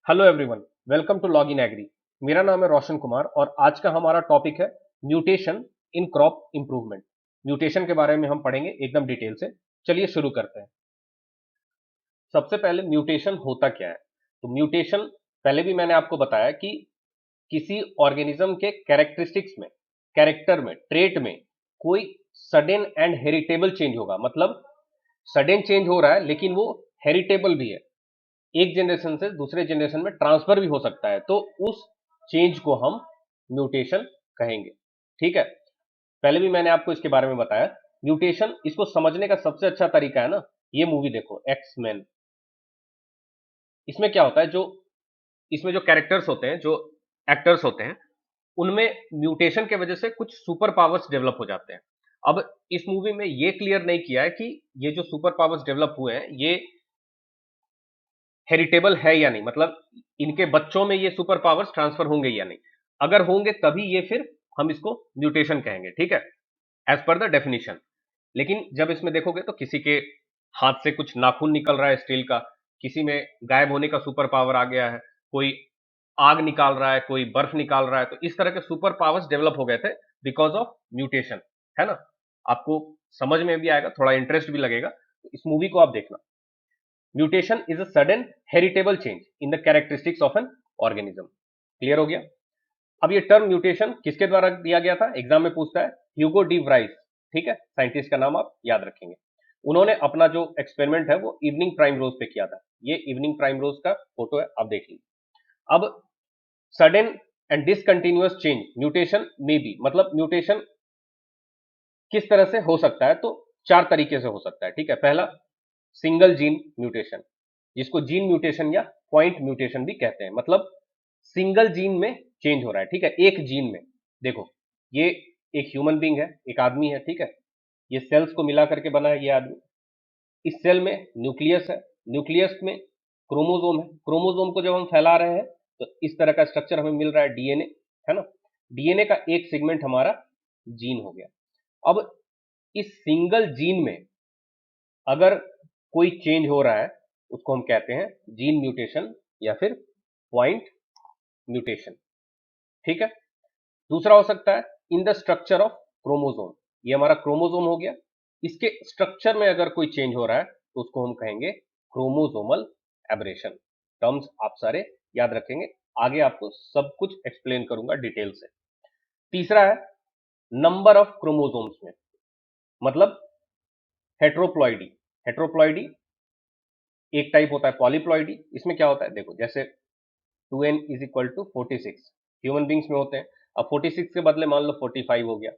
Hello everyone, welcome to log in agri. मेरा नाम है रोशन कुमार और आज का हमारा टॉपिक है mutation in crop improvement. Mutation के बारे में हम पढ़ेंगे एकदम डिटेल से। चलिए शुरू करते हैं। सबसे पहले म्यूटेशन होता क्या है? तो म्यूटेशन पहले भी मैंने आपको बताया कि किसी ऑर्गेनिज्म के कैरेक्टरिस्टिक्स में, कैरेक्टर में, ट्रेट में कोई सडन एंड हेरिटेबल चेंज होगा। मतलब सडन चेंज हो रहा है लेकिन वो हेरिटेबल भी है, एक जनरेशन से दूसरे जनरेशन में ट्रांसफर भी हो सकता है, तो उस चेंज को हम म्यूटेशन कहेंगे। ठीक है, पहले भी मैंने आपको इसके बारे में बताया। म्यूटेशन, इसको समझने का सबसे अच्छा तरीका है ना, ये मूवी देखो, एक्स मैन। इसमें क्या होता है, जो इसमें जो कैरेक्टर्स होते हैं, जो एक्टर्स होते हैं, उनमें म्यूटेशन के वजह से कुछ सुपर पावर्स डेवलप हो जाते हैं। अब इस मूवी में ये क्लियर नहीं किया है कि ये जो सुपर पावर्स डेवलप हुए हैं ये हेरिटेबल है या नहीं, मतलब इनके बच्चों में ये सुपर पावर्स ट्रांसफर होंगे या नहीं। अगर होंगे तभी ये फिर हम इसको म्यूटेशन कहेंगे। ठीक है, एज पर द डेफिनेशन। लेकिन जब इसमें देखोगे तो किसी के हाथ से कुछ नाखून निकल रहा है स्टील का, किसी में गायब होने का सुपर पावर आ गया है, कोई आग निकाल रहा है, कोई बर्फ निकाल रहा है, तो इस तरह के सुपर पावर्स डेवलप हो गए थे बिकॉज ऑफ म्यूटेशन। है ना? आपको समझ में भी आएगा, थोड़ा इंटरेस्ट भी लगेगा, तो इस मूवी को आप देखना। Mutation is a sudden heritable change in the characteristics of an organism. Clear हो गया? अब ये टर्म म्यूटेशन किसके द्वारा दिया गया था? एग्जाम में पूछता है, ह्यूगो डी व्राइस। ठीक है, साइंटिस्ट का नाम आप याद रखेंगे। उन्होंने अपना जो एक्सपेरिमेंट है वो इवनिंग प्राइम रोज पे किया था। ये इवनिंग प्राइम रोज का फोटो है, आप देख लीजिए। अब sudden and discontinuous change mutation में बी, मतलब म्यूटेशन किस तरह से हो सकता है? तो चार तरीके से हो सकता है। ठीक है, पहला सिंगल जीन म्यूटेशन, जिसको जीन म्यूटेशन या पॉइंट म्यूटेशन भी कहते हैं। मतलब सिंगल जीन में चेंज हो रहा है। ठीक है, एक जीन में। देखो, ये एक ह्यूमन बींग है, एक आदमी है। ठीक है, ये सेल्स को मिला करके बना है ये आदमी। इस सेल में न्यूक्लियस है, न्यूक्लियस में क्रोमोजोम है। क्रोमोजोम को जब हम फैला रहे हैं तो इस तरह का स्ट्रक्चर हमें मिल रहा है, डीएनए। है ना? डीएनए का एक सेगमेंट हमारा जीन हो गया। अब इस सिंगल जीन में अगर कोई चेंज हो रहा है, उसको हम कहते हैं जीन म्यूटेशन या फिर पॉइंट म्यूटेशन। ठीक है, दूसरा हो सकता है in the structure of chromosome. ये हमारा क्रोमोजोम हो गया, इसके स्ट्रक्चर में अगर कोई चेंज हो रहा है तो उसको हम कहेंगे क्रोमोजोमल एब्रेशन। टर्म्स आप सारे याद रखेंगे, आगे आपको सब कुछ एक्सप्लेन करूंगा डिटेल से। तीसरा है नंबर ऑफ क्रोमोजोम्स में, मतलब हेट्रोप्लॉइडी। हेट्रोप्लॉइडी एक टाइप होता है पॉलीप्लॉइडी। इसमें क्या होता है, देखो, जैसे 2n is equal to 46 human beings में होते हैं। अब 46 के बदले मान लो 45 हो गया,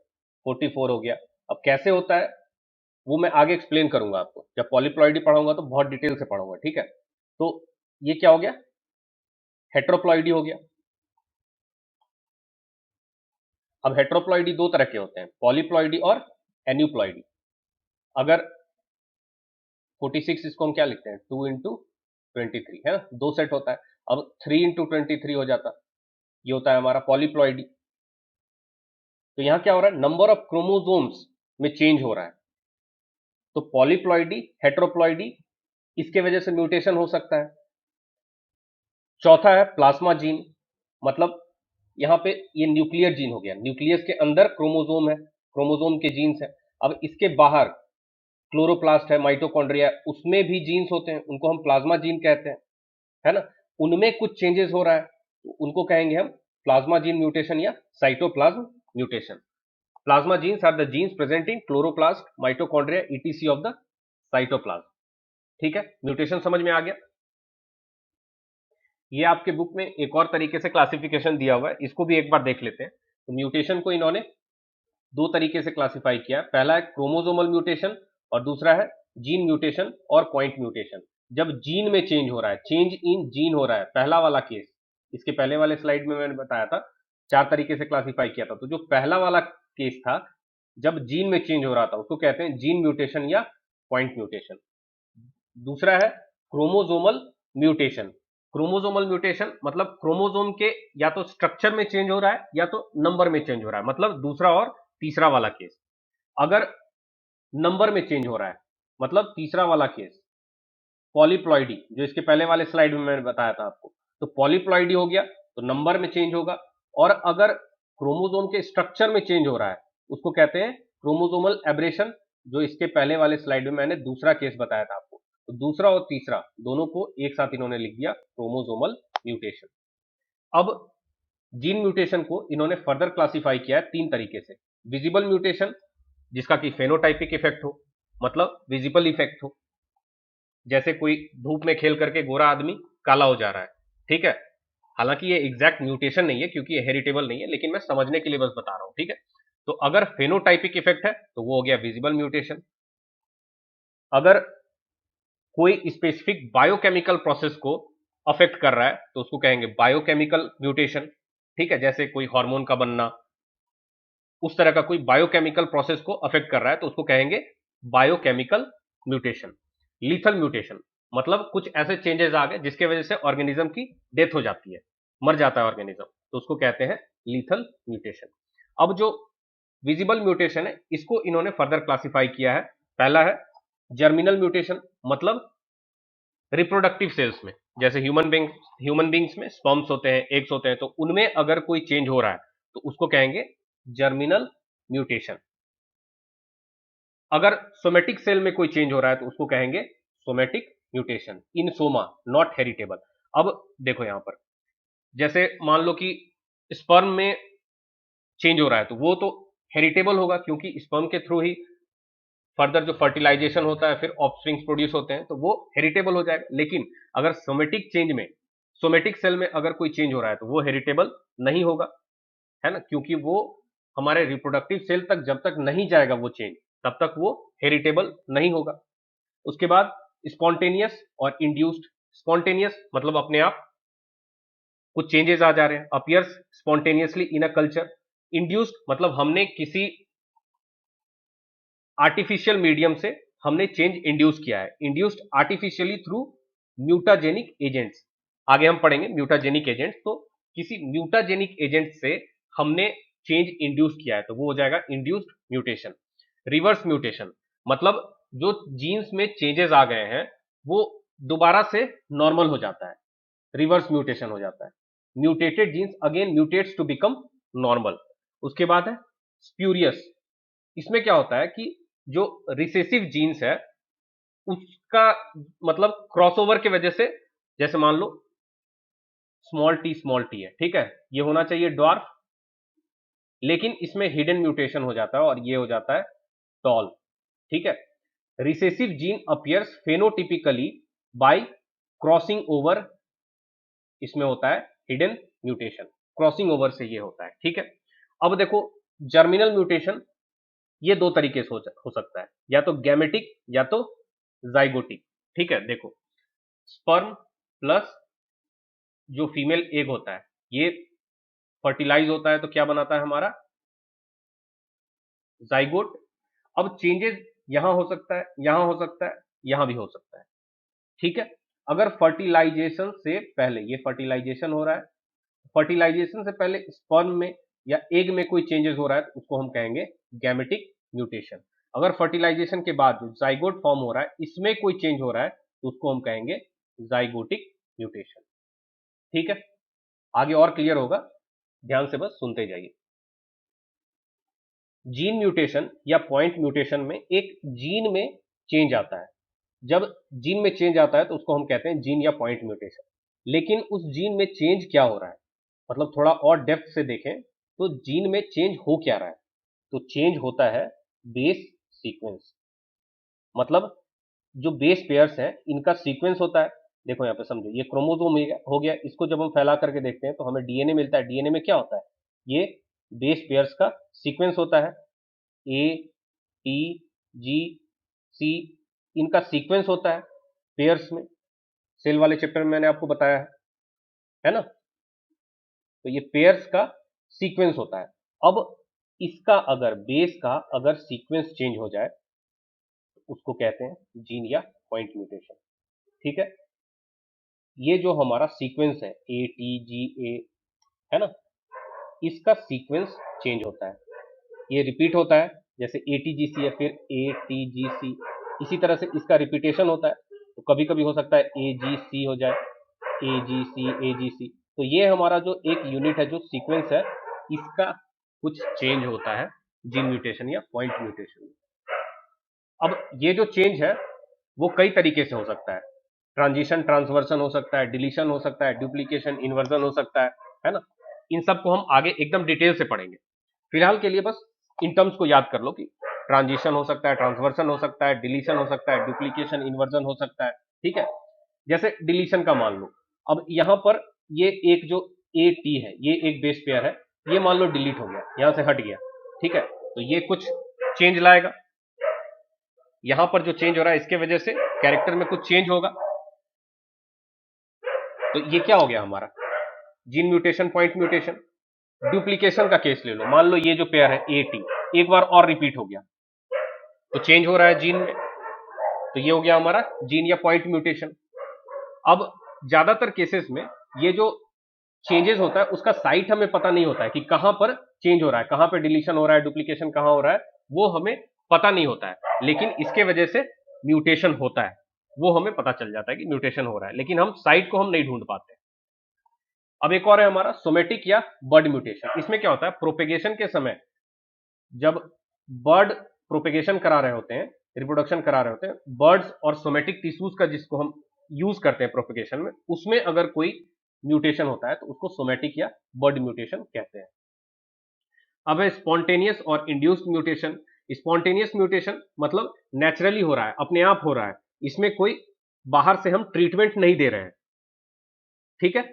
44 हो गया। अब कैसे होता है वो मैं आगे एक्सप्लेन करूंगा आपको, जब पॉलीप्लॉइडी पढ़ाऊंगा तो बहुत डिटेल से पढ़ूंगा। ठीक है, तो ये क्या हो गया, हेट्रोप्लॉइडी हो गया। अब हेट्रोप्लॉइडी दो तरह के होते हैं, पॉलीप्लॉइडी और एन्यूप्लॉइडी। अगर 46 इसको हम क्या लिखते हैं, 2 into 23, है ना? दो सेट होता है। अब 3 into 23 हो जाता, ये होता है हमारा पॉलीप्लॉइडी। तो यहां क्या हो रहा है, नंबर ऑफ क्रोमोसोम्स में चेंज हो रहा है। तो पॉलीप्लॉइडी, हेट्रोप्लॉइडी, इसके वजह से म्यूटेशन हो सकता है। चौथा है प्लाज्मा जीन, मतलब यहां पे ये न्यूक्लियर जीन हो गया। न्यूक्लियस के अंदर क्रोमोसोम है, क्रोमोसोम के जीन्स है। अब इसके बाहर क्लोरोप्लास्ट है, माइटोकॉन्ड्रिया, उसमें भी जीन्स होते हैं, उनको हम प्लाज्मा जीन कहते हैं। है ना? उनमें कुछ चेंजेस हो रहा है तो उनको कहेंगे हम प्लाज्मा जीन म्यूटेशन या cytoplasm mutation. Plasma genes are the genes present in chloroplast, mitochondria, ETC of the cytoplasm. ठीक है, म्यूटेशन समझ में आ गया। ये आपके बुक में एक और तरीके से क्लासिफिकेशन दिया हुआ है, इसको भी एक बार देख लेते हैं। तो म्यूटेशन को इन्होंने दो तरीके से क्लासिफाई किया है। पहला है क्रोमोसोमल म्यूटेशन और दूसरा है जीन म्यूटेशन और पॉइंट म्यूटेशन। जब जीन में चेंज हो रहा है, चेंज इन जीन हो रहा है, पहला वाला केस। इसके पहले वाले स्लाइड में मैंने बताया था, चार तरीके से क्लासिफाई किया था। तो जो पहला वाला केस था, जब जीन में चेंज हो रहा था, उसको कहते हैं जीन म्यूटेशन या पॉइंट म्यूटेशन। दूसरा है क्रोमोसोमल म्यूटेशन। क्रोमोसोमल म्यूटेशन मतलब क्रोमोसोम के या तो स्ट्रक्चर में चेंज हो रहा है या तो नंबर में चेंज हो रहा है, मतलब दूसरा और तीसरा वाला केस। अगर नंबर में चेंज हो रहा है, मतलब तीसरा वाला केस, पॉलीप्लॉइडी, जो इसके पहले वाले स्लाइड में मैंने बताया था आपको, तो पॉलीप्लॉइडी हो गया तो नंबर में चेंज होगा, और अगर क्रोमोसोम के स्ट्रक्चर में चेंज हो रहा है उसको कहते हैं क्रोमोसोमल एब्रेशन, जो इसके पहले वाले स्लाइड में मैंने दूसरा केस बताया था आपको। तो दूसरा और तीसरा दोनों को एक साथ इन्होंने लिख दिया क्रोमोसोमल म्यूटेशन। अब जीन म्यूटेशन को इन्होंने फर्दर क्लासिफाई किया है तीन तरीके से। विजिबल म्यूटेशन, जिसका कि फेनोटाइपिक इफेक्ट हो, मतलब विजिबल इफेक्ट हो, जैसे कोई धूप में खेल करके गोरा आदमी काला हो जा रहा है, ठीक है। हालांकि ये एग्जैक्ट म्यूटेशन नहीं है क्योंकि ये हेरिटेबल नहीं है, लेकिन मैं समझने के लिए बस बता रहा हूं, ठीक है। तो अगर फेनोटाइपिक इफेक्ट है तो वो हो गया विजिबल म्यूटेशन। अगर कोई स्पेसिफिक बायोकेमिकल प्रोसेस को अफेक्ट कर रहा है तो उसको कहेंगे बायोकेमिकल म्यूटेशन, ठीक है। जैसे कोई हार्मोन का बनना, उस तरह का कोई बायोकेमिकल प्रोसेस को अफेक्ट कर रहा है तो उसको कहेंगे बायोकेमिकल म्यूटेशन। लीथल म्यूटेशन, मतलब कुछ ऐसे चेंजेस आ गए जिसके वजह से ऑर्गेनिज्म की डेथ हो जाती है, मर जाता है ऑर्गेनिज्म, तो उसको कहते हैं लीथल म्यूटेशन। अब जो विजिबल म्यूटेशन है इसको इन्होंने फर्दर क्लासिफाई किया है। पहला है जर्मिनल म्यूटेशन, मतलब रिप्रोडक्टिव सेल्स में, जैसे ह्यूमन बींग्स में स्पर्म्स होते हैं, एग्स होते हैं, तो उनमें अगर कोई चेंज हो रहा है तो उसको कहेंगे जर्मिनल म्यूटेशन। अगर सोमेटिक सेल में कोई चेंज हो रहा है तो उसको कहेंगे somatic mutation in Soma, not heritable. अब देखो यहां पर, जैसे मान लो कि स्पर्म में चेंज हो रहा है तो वो तो हेरिटेबल होगा क्योंकि स्पर्म के थ्रू ही फर्दर जो फर्टिलाइजेशन होता है, फिर ऑफस्प्रिंग्स प्रोड्यूस होते हैं, तो वो हेरिटेबल हो जाएगा। लेकिन अगर सोमेटिक चेंज में, सोमेटिक सेल में अगर कोई चेंज हो रहा है तो वो हेरिटेबल नहीं होगा, है ना, क्योंकि वो हमारे रिप्रोडक्टिव सेल तक जब तक नहीं जाएगा वो चेंज, तब तक वो हेरिटेबल नहीं होगा। उसके बाद स्पॉन्टेनियस और इंड्यूस्ड। स्पॉन्टेनियस मतलब अपने आप कुछ चेंजेस आ जा रहे हैं, appears spontaneously in a culture. Induced मतलब हमने किसी आर्टिफिशियल मीडियम से हमने चेंज इंड्यूस किया है, induced artificially through mutagenic agents. आगे हम पढ़ेंगे म्यूटाजेनिक एजेंट्स, तो किसी म्यूटाजेनिक एजेंट से हमने चेंज इंड्यूस किया है तो वो हो जाएगा इंड्यूस्ड म्यूटेशन। रिवर्स म्यूटेशन मतलब जो जीन्स में चेंजेस आ गए हैं वो दोबारा से नॉर्मल हो जाता है, रिवर्स म्यूटेशन हो जाता है। Mutated genes again mutates to become normal. उसके बाद है स्प्यूरियस। इसमें क्या होता है कि जो रिसेसिव जीन्स है उसका मतलब क्रॉसओवर की वजह से, जैसे मान लो स्मॉल टी है, ठीक है, ये होना चाहिए ड्वार्फ, लेकिन इसमें हिडन म्यूटेशन हो जाता है और ये हो जाता है टॉल, ठीक है। Recessive gene appears phenotypically by crossing over, इसमें होता है हिडन म्यूटेशन, क्रॉसिंग ओवर से ये होता है, ठीक है। अब देखो जर्मिनल म्यूटेशन ये दो तरीके से हो सकता है, या तो गैमेटिक या तो जाइगोटिक, ठीक है। देखो स्पर्म प्लस जो फीमेल एग होता है ये फर्टिलाइज होता है तो क्या बनाता है हमारा जाइगोट। अब चेंजेस यहां हो सकता है, यहां हो सकता है, यहां भी हो सकता है, ठीक है। अगर फर्टिलाइजेशन से पहले, ये फर्टिलाइजेशन हो रहा है, फर्टिलाइजेशन से पहले स्पर्म में या एग में कोई चेंजेस हो रहा है तो उसको हम कहेंगे गैमेटिक म्यूटेशन। अगर फर्टिलाइजेशन के बाद जो जाइगोट फॉर्म हो रहा है इसमें कोई चेंज हो रहा है तो उसको हम कहेंगे जाइगोटिक म्यूटेशन, ठीक है। आगे और क्लियर होगा, ध्यान से बस सुनते जाइए। जीन म्यूटेशन या पॉइंट म्यूटेशन में एक जीन में चेंज आता है, जब जीन में चेंज आता है तो उसको हम कहते हैं जीन या पॉइंट म्यूटेशन। लेकिन उस जीन में चेंज क्या हो रहा है, मतलब थोड़ा और डेप्थ से देखें तो जीन में चेंज हो क्या रहा है, तो चेंज होता है बेस सीक्वेंस, मतलब जो बेस पेयर्स हैं इनका सीक्वेंस होता है। देखो यहाँ पे समझो, ये क्रोमोसोम हो गया, इसको जब हम फैला करके देखते हैं तो हमें डीएनए मिलता है। डीएनए में क्या होता है, ये बेस पेयर्स का सीक्वेंस होता है, ए टी जी सी, इनका सीक्वेंस होता है पेयर्स में। सेल वाले चैप्टर में मैंने आपको बताया है ना। तो ये पेयर्स का सीक्वेंस होता है। अब इसका अगर बेस का अगर सीक्वेंस चेंज हो जाए तो उसको कहते हैं जीन या पॉइंट म्यूटेशन, ठीक है। ये जो हमारा सीक्वेंस है ए टी जी ए, है ना, इसका सीक्वेंस चेंज होता है, ये रिपीट होता है, जैसे ए टी जी सी है फिर ए टी जी सी, इसी तरह से इसका रिपीटेशन होता है। तो कभी कभी हो सकता है ए जी सी हो जाए, AGC, तो ये हमारा जो एक यूनिट है, जो सीक्वेंस है, इसका कुछ चेंज होता है जीन म्यूटेशन या पॉइंट म्यूटेशन। अब ये जो चेंज है वो कई तरीके से हो सकता है। ट्रांजिशन ट्रांसवर्सन हो सकता है, डिलीशन हो सकता है, डुप्लीकेशन इन्वर्जन हो सकता है ना। इन सब को हम आगे एकदम डिटेल से पढ़ेंगे। फिलहाल के लिए बस इन टर्म्स को याद कर लो कि ट्रांजिशन हो सकता है, ट्रांसवर्सन हो सकता है, डिलीशन हो सकता है, डुप्लीकेशन इन्वर्जन हो सकता है। ठीक है, जैसे डिलीशन का मान लो, अब यहां पर ये एक जो AT है, ये एक बेस पेयर है, ये मान लो डिलीट हो गया, यहां से हट गया। ठीक है, तो ये कुछ चेंज लाएगा। यहां पर जो चेंज हो रहा है इसके वजह से कैरेक्टर में कुछ चेंज होगा। तो ये क्या हो गया हमारा, gene mutation, point mutation. Duplication का केस ले लो, मान लो ये जो पेयर है AT एक बार और रिपीट हो गया, तो चेंज हो रहा है जीन में, तो ये हो गया हमारा जीन या पॉइंट म्यूटेशन। अब ज्यादातर केसेस में ये जो चेंजेस होता है उसका साइट हमें पता नहीं होता है कि कहां पर चेंज हो रहा है, कहां पर डिलीशन हो रहा है, डुप्लीकेशन कहां हो रहा है, वो हमें पता नहीं होता है। लेकिन इसके वजह से म्यूटेशन होता है, वो हमें पता चल जाता है कि म्यूटेशन हो रहा है, लेकिन हम साइट को हम नहीं ढूंढ पाते। अब एक और है हमारा सोमेटिक या बर्ड म्यूटेशन। इसमें क्या होता है, प्रोपेगेशन के समय जब बर्ड प्रोपेगेशन करा रहे होते हैं, रिप्रोडक्शन करा रहे होते हैं, बर्ड्स और सोमेटिक टिश्यूज का जिसको हम यूज करते हैं प्रोपेगेशन में, उसमें अगर कोई म्यूटेशन होता है तो उसको सोमेटिक या बर्ड म्यूटेशन कहते हैं। अब है स्पॉन्टेनियस और इंड्यूस्ड म्यूटेशन। स्पॉन्टेनियस म्यूटेशन मतलब नेचुरली हो रहा है, अपने आप हो रहा है, इसमें कोई बाहर से हम ट्रीटमेंट नहीं दे रहे हैं। ठीक है,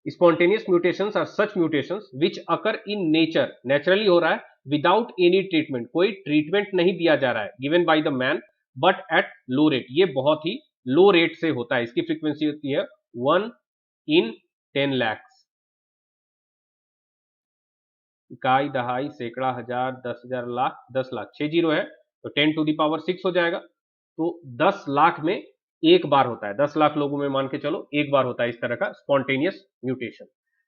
spontaneous mutations are such mutations which occur in nature, naturally हो रहा है विदाउट एनी ट्रीटमेंट, कोई ट्रीटमेंट नहीं दिया जा रहा है, given by the man, but at low rate, ये बहुत ही लो रेट से होता है। इसकी फ्रीक्वेंसी होती है 1 in 10 lakhs, इकाई, दहाई, सैकड़ा, हजार, 10,000, लाख, 10 लाख, 6 जीरो है तो 10 to the power 6 हो जाएगा। तो 10 लाख में एक बार होता है, 10 लाख लोगों में मान के चलो एक बार होता है इस तरह का स्पॉन्टेनियस म्यूटेशन।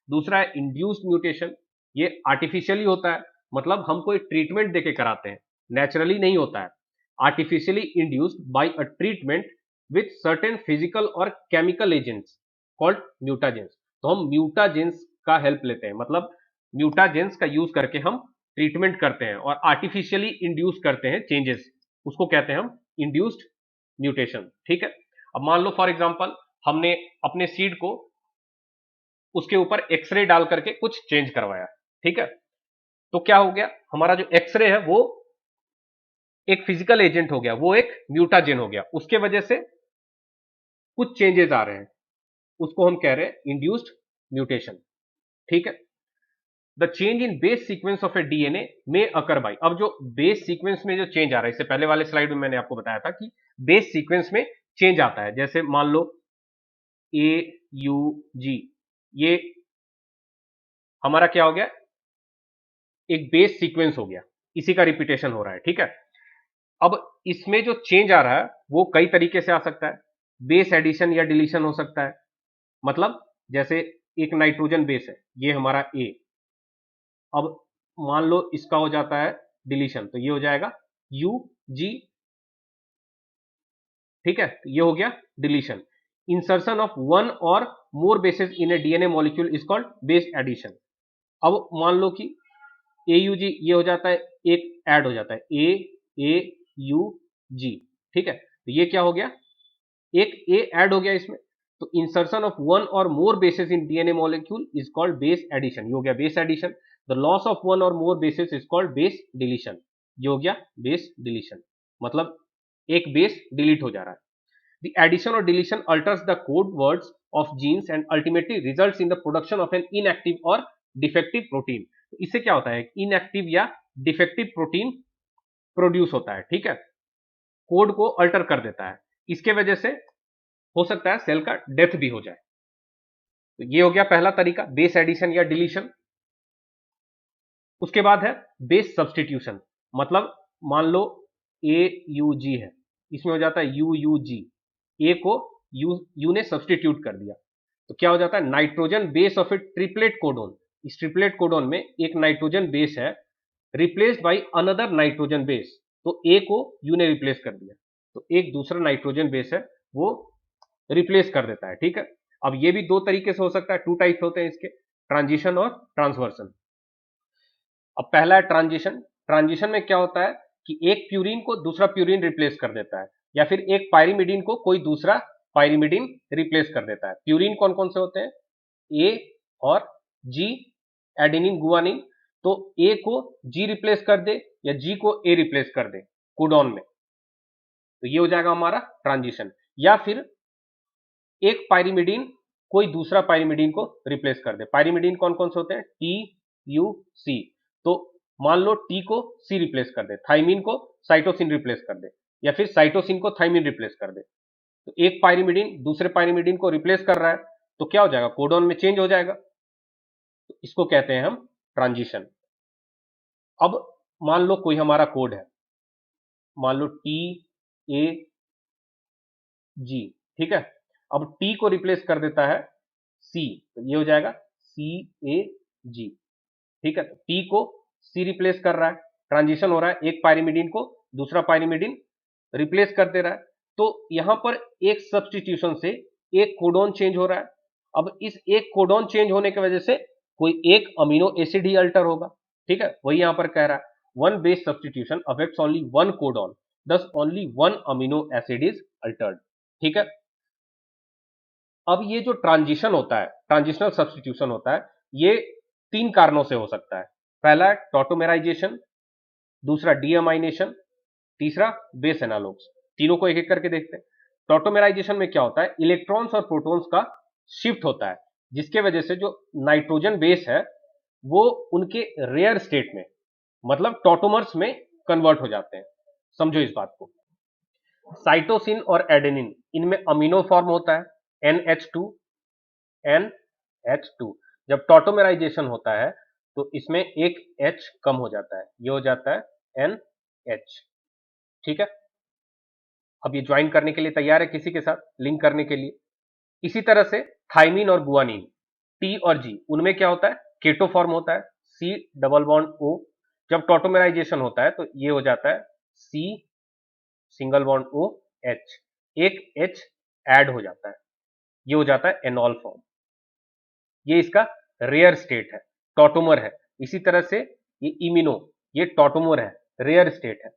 दूसरा है इंड्यूस्ड म्यूटेशन, ये आर्टिफिशियली होता है, मतलब हम कोई ट्रीटमेंट देके कराते हैं, नेचुरली नहीं होता है। Artificially induced by a treatment with certain physical और केमिकल एजेंट्स कॉल्ड म्यूटाजेंस। तो हम म्यूटाजेंस का हेल्प लेते हैं, मतलब म्यूटाजेंस का यूज करके हम ट्रीटमेंट करते हैं और आर्टिफिशियली इंड्यूस करते हैं चेंजेस, उसको कहते हैं हम इंड्यूस्ड म्यूटेशन। ठीक है, अब मान लो फॉर एग्जांपल हमने अपने सीड को उसके ऊपर एक्सरे डाल करके कुछ चेंज करवाया। ठीक है, तो क्या हो गया, हमारा जो एक्सरे है वो एक फिजिकल एजेंट हो गया, वो एक म्यूटाजेन हो गया, उसके वजह से कुछ चेंजेस आ रहे हैं, उसको हम कह रहे हैं इंड्यूस्ड म्यूटेशन। ठीक है, the change in base sequence of A DNA में अकर बाई, अब जो बेस सीक्वेंस में जो चेंज आ रहा है, इससे पहले वाले स्लाइड में मैंने आपको बताया था कि बेस सीक्वेंस में चेंज आता है। जैसे मान लो AUG, ये हमारा क्या हो गया, एक बेस सीक्वेंस हो गया, इसी का रिपीटेशन हो रहा है। ठीक है, अब इसमें जो चेंज आ रहा है वो कई तरीके से आ सकता है, बेस एडिशन या डिलीशन हो सकता है। मतलब जैसे एक नाइट्रोजन बेस है, ये हमारा A, अब मान लो इसका हो जाता है डिलीशन, तो ये हो जाएगा UG। ठीक है, तो ये हो गया डिलीशन। इंसर्शन ऑफ वन और more bases in a DNA molecule is called base addition. अब मान लो कि AUG, ये हो जाता है, एक ऐड हो जाता है AUG। ठीक है, तो ये क्या हो गया, एक A ऐड हो गया इसमें, तो इंसर्शन ऑफ वन और more bases in DNA molecule is called base addition, ये हो गया base addition. The loss of one और more bases is called base deletion, ये हो गया बेस डिलीशन, मतलब एक बेस डिलीट हो जा रहा है। The addition or deletion alters the code words of genes and ultimately results in the production of an inactive or defective protein। तो इससे क्या होता है, inactive या defective protein प्रोड्यूस होता है। ठीक है, कोड को अल्टर कर देता है, इसके वजह से हो सकता है सेल का डेथ भी हो जाए। तो ये हो गया पहला तरीका, बेस एडिशन या डिलीशन। उसके बाद है बेस सब्सटीट्यूशन, मतलब मान लो AUG है, इसमें हो जाता है UUG, ए को यू ने सब्सटीट्यूट कर दिया, तो क्या हो जाता है, nitrogen base of A triplet codon. इस ट्रिपलेट कोडोन में एक नाइट्रोजन बेस है, replaced by another nitrogen base, तो ए को यू ने रिप्लेस कर दिया, तो एक दूसरा नाइट्रोजन बेस है वो रिप्लेस कर देता है। ठीक है, अब ये भी दो तरीके से हो सकता है, टू टाइप्स होते हैं इसके, ट्रांजिशन और ट्रांसवर्सन। अब पहला है ट्रांजिशन। ट्रांजिशन में क्या होता है कि एक प्यूरिन को दूसरा प्यूरिन रिप्लेस कर देता है, या फिर एक पायरिमिडीन को कोई दूसरा पायरिमिडीन रिप्लेस कर देता है। प्यूरिन कौन कौन से होते हैं? ए और जी, एडेनिन गुआनिन। तो ए को जी रिप्लेस कर दे या जी को ए रिप्लेस कर दे कोडॉन में, तो ये हो जाएगा हमारा ट्रांजिशन। या फिर एक पायरिमिडीन कोई दूसरा पायरिमिडीन को रिप्लेस कर दे। पायरिमिडीन कौन कौन से होते हैं? टी, यू, सी। तो मान लो टी को सी रिप्लेस कर दे, थाइमिन को साइटोसिन रिप्लेस कर दे, या फिर साइटोसिन को थाइमिन रिप्लेस कर दे। तो एक पायरिमिडीन दूसरे पायरिमिडीन को रिप्लेस कर रहा है, तो क्या हो जाएगा? कोडॉन में चेंज हो जाएगा। तो इसको कहते हैं हम ट्रांजिशन। अब मान लो कोई हमारा कोड है, मान लो टी ए जी, ठीक है। अब टी को रिप्लेस कर देता है सी, तो ये हो जाएगा सी ए जी, ठीक है। तो टी को सी रिप्लेस कर रहा है, ट्रांजिशन हो रहा है, एक पायरिमिडीन को दूसरा पायरिमिडीन रिप्लेस कर दे रहा है। तो यहां पर एक सब्सटीट्यूशन से एक कोडॉन चेंज हो रहा है। अब इस एक कोडॉन चेंज होने की वजह से कोई एक अमीनो एसिड ही अल्टर होगा, ठीक है। वही यहां पर कह रहा है, one base substitution affects only one codon, thus only one amino acid is altered, ठीक है। अब ये जो ट्रांजिशन होता है, ट्रांजिशनल सब्सटीट्यूशन होता है, ये तीन कारणों से हो सकता है। पहला है टॉटोमेराइजेशन, दूसरा डीअमाइनेशन, तीसरा बेस एनालॉग्स। तीनों को एक एक करके देखते हैं। टॉटोमेराइजेशन में क्या होता है? इलेक्ट्रॉन्स और प्रोटॉन्स का शिफ्ट होता है, जिसके वजह से जो नाइट्रोजन बेस है वो उनके रेयर स्टेट में, मतलब टॉटोमर्स में कन्वर्ट हो जाते हैं। समझो इस बात को। साइटोसिन और एडेनिन, इनमें अमीनो फॉर्म होता है NH2, NH2। जब टॉटोमेराइजेशन होता है तो इसमें एक H कम हो जाता है, ये हो जाता है NH, ठीक है। अब ये ज्वाइन करने के लिए तैयार है किसी के साथ, लिंक करने के लिए। इसी तरह से थाइमिन और गुआनिन, टी और जी, उनमें क्या होता है? केटो फॉर्म होता है, C डबल बॉन्ड O। जब टॉटोमेराइजेशन होता है तो ये हो जाता है C single bond O H, एक H ऐड हो जाता है, ये हो जाता है एनॉल फॉर्म। ये इसका रेयर स्टेट है, टॉटोमर है। इसी तरह से ये इमिनो, ये टॉटोमर है, रेयर स्टेट है,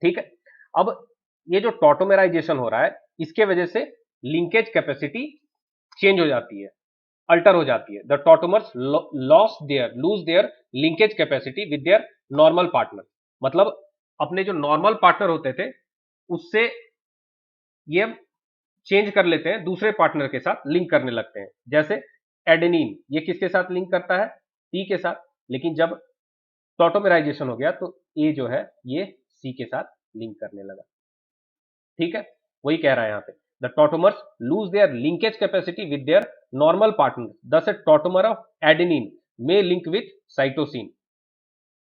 ठीक है। अब ये जो टॉटोमेराइजेशन हो रहा है, इसके वजह से लिंकेज कैपेसिटी चेंज हो जाती है, अल्टर हो जाती है। The tautomers lose their linkage capacity with their normal partner. मतलब अपने जो नॉर्मल पार्टनर होते थे उससे ये चेंज कर लेते हैं, दूसरे पार्टनर के साथ लिंक करने लगते हैं। जैसे एडेनिन, ये किसके साथ लिंक करता है? टी के साथ। लेकिन जब टॉटोमेराइजेशन हो गया तो ए जो है ये सी के साथ लिंक करने लगा, ठीक है। वही कह रहा है यहाँ पे, the tautomers lose their linkage capacity with their normal partner, thus a tautomer of adenine may link with cytosine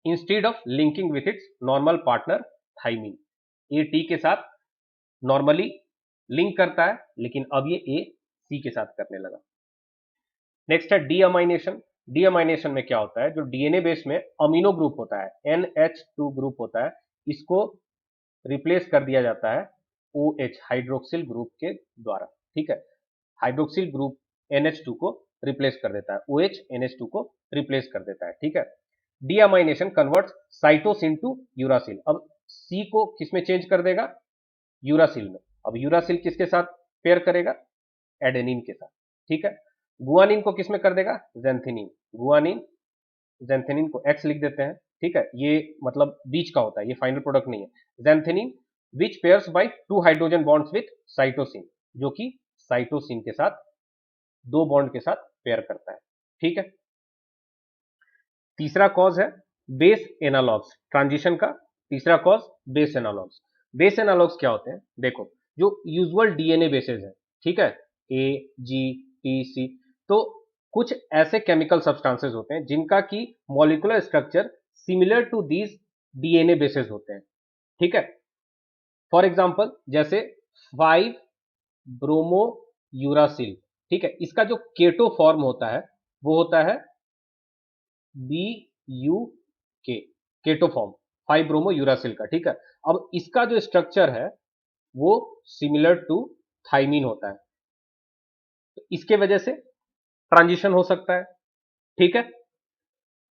instead of linking with its normal partner thymine. A T के साथ नॉर्मली लिंक करता है, लेकिन अब ये ए सी के साथ करने लगा। नेक्स्ट है डीअमाइनेशन। डीअमाइनेशन में क्या होता है? जो डीएनए बेस में अमीनो ग्रुप होता है, NH2 ग्रुप होता है, इसको रिप्लेस कर दिया जाता है OH हाइड्रोक्सिल ग्रुप के द्वारा, ठीक है। हाइड्रोक्सिल ग्रुप NH2 को रिप्लेस कर देता है, OH NH2 को रिप्लेस कर देता है, ठीक है। डीअमाइनेशन कन्वर्ट्स साइटोसिन टू यूरासिल। अब सी को किसमें चेंज कर देगा? यूरासिल में। अब यूरासिल किसके साथ पेयर करेगा? एडेनिन के साथ, ठीक है। गुआनिन को किसमें कर देगा? जेंथिनिन। गुआनिन, जेंथिनिन को X लिख देते हैं, ठीक है। ये मतलब बीच का होता है, ये फाइनल प्रोडक्ट नहीं है। Xanthine which pairs by two hydrogen bonds with cytosine, जो कि साइटोसिन के साथ दो बॉन्ड के साथ पेयर करता है, ठीक है। तीसरा कॉज है बेस एनालॉग्स। ट्रांजिशन का तीसरा cause base analogues. Base analogues क्या होते हैं? देखो, जो यूजुअल डीएनए बेसेस है, ठीक है, ए जी टी सी, तो कुछ ऐसे केमिकल सब्सटेंसेस होते हैं जिनका की molecular structure similar to these DNA bases होते हैं, ठीक है। फॉर एग्जांपल जैसे 5 ब्रोमो यूरासिल, ठीक है, इसका जो केटो फॉर्म होता है वो होता है BUK, keto form 5 bromo uracil का, ठीक है। अब इसका जो स्ट्रक्चर है वो सिमिलर टू थाइमिन होता है, तो इसके वजह से ट्रांजिशन हो सकता है, ठीक है।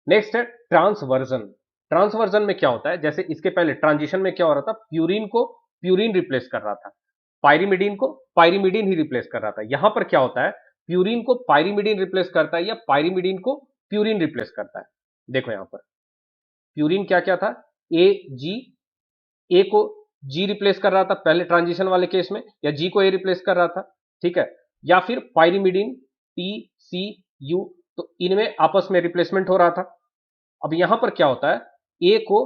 नेक्स्ट है ट्रांसवर्जन। ट्रांसवर्जन में क्या होता है, जैसे इसके पहले ट्रांजिशन में क्या हो रहा था, प्यूरिन को प्यूरिन रिप्लेस कर रहा था, पायरिमिडीन को पायरिमिडीन ही रिप्लेस कर रहा था। यहां पर क्या होता है, प्यूरिन को पायरिमिडीन रिप्लेस करता है या पायरिमिडीन को प्यूरिन रिप्लेस करता है। देखो यहां पर प्यूरिन क्या क्या था, ए जी, ए को जी रिप्लेस कर रहा था पहले ट्रांजिशन वाले केस में, या जी को ए रिप्लेस कर रहा था, ठीक है। या फिर पायरिमिडीन टी सी यू, तो इनमें आपस में रिप्लेसमेंट हो रहा था। अब यहां पर क्या होता है, ए को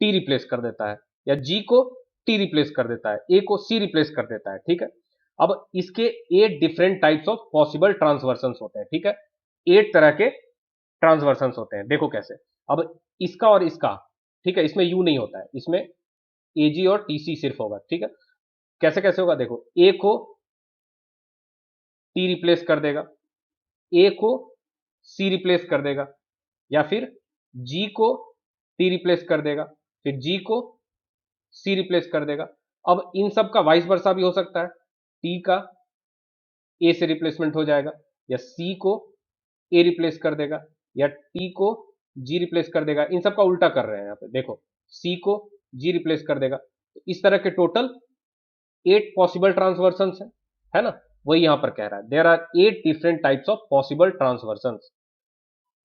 टी रिप्लेस कर देता है या जी को टी रिप्लेस कर देता है, ए को सी रिप्लेस कर देता है, ठीक है। अब इसके 8 डिफरेंट टाइप्स ऑफ पॉसिबल ट्रांसवर्सन होते हैं, ठीक है। 8 तरह के ट्रांसवर्सन होते हैं, देखो कैसे। अब इसका और इसका, ठीक है, इसमें यू नहीं होता है, इसमें एजी और टीसी सिर्फ होगा, ठीक है। कैसे कैसे होगा, देखो ए को टी रिप्लेस कर देगा, ए को सी रिप्लेस कर देगा, या फिर जी को टी रिप्लेस कर देगा, फिर जी को सी रिप्लेस कर देगा। अब इन सब का वाइस वर्सा भी हो सकता है, टी का ए से रिप्लेसमेंट हो जाएगा, या सी को ए रिप्लेस कर देगा, या टी को जी रिप्लेस कर देगा। इन सब का उल्टा कर रहे हैं यहाँ पे, देखो सी को जी रिप्लेस कर देगा। तो इस तरह के टोटल 8 पॉसिबल ट्रांसवर्सन है ना, वही यहां पर कह रहा है, there are 8 different types of possible transversion.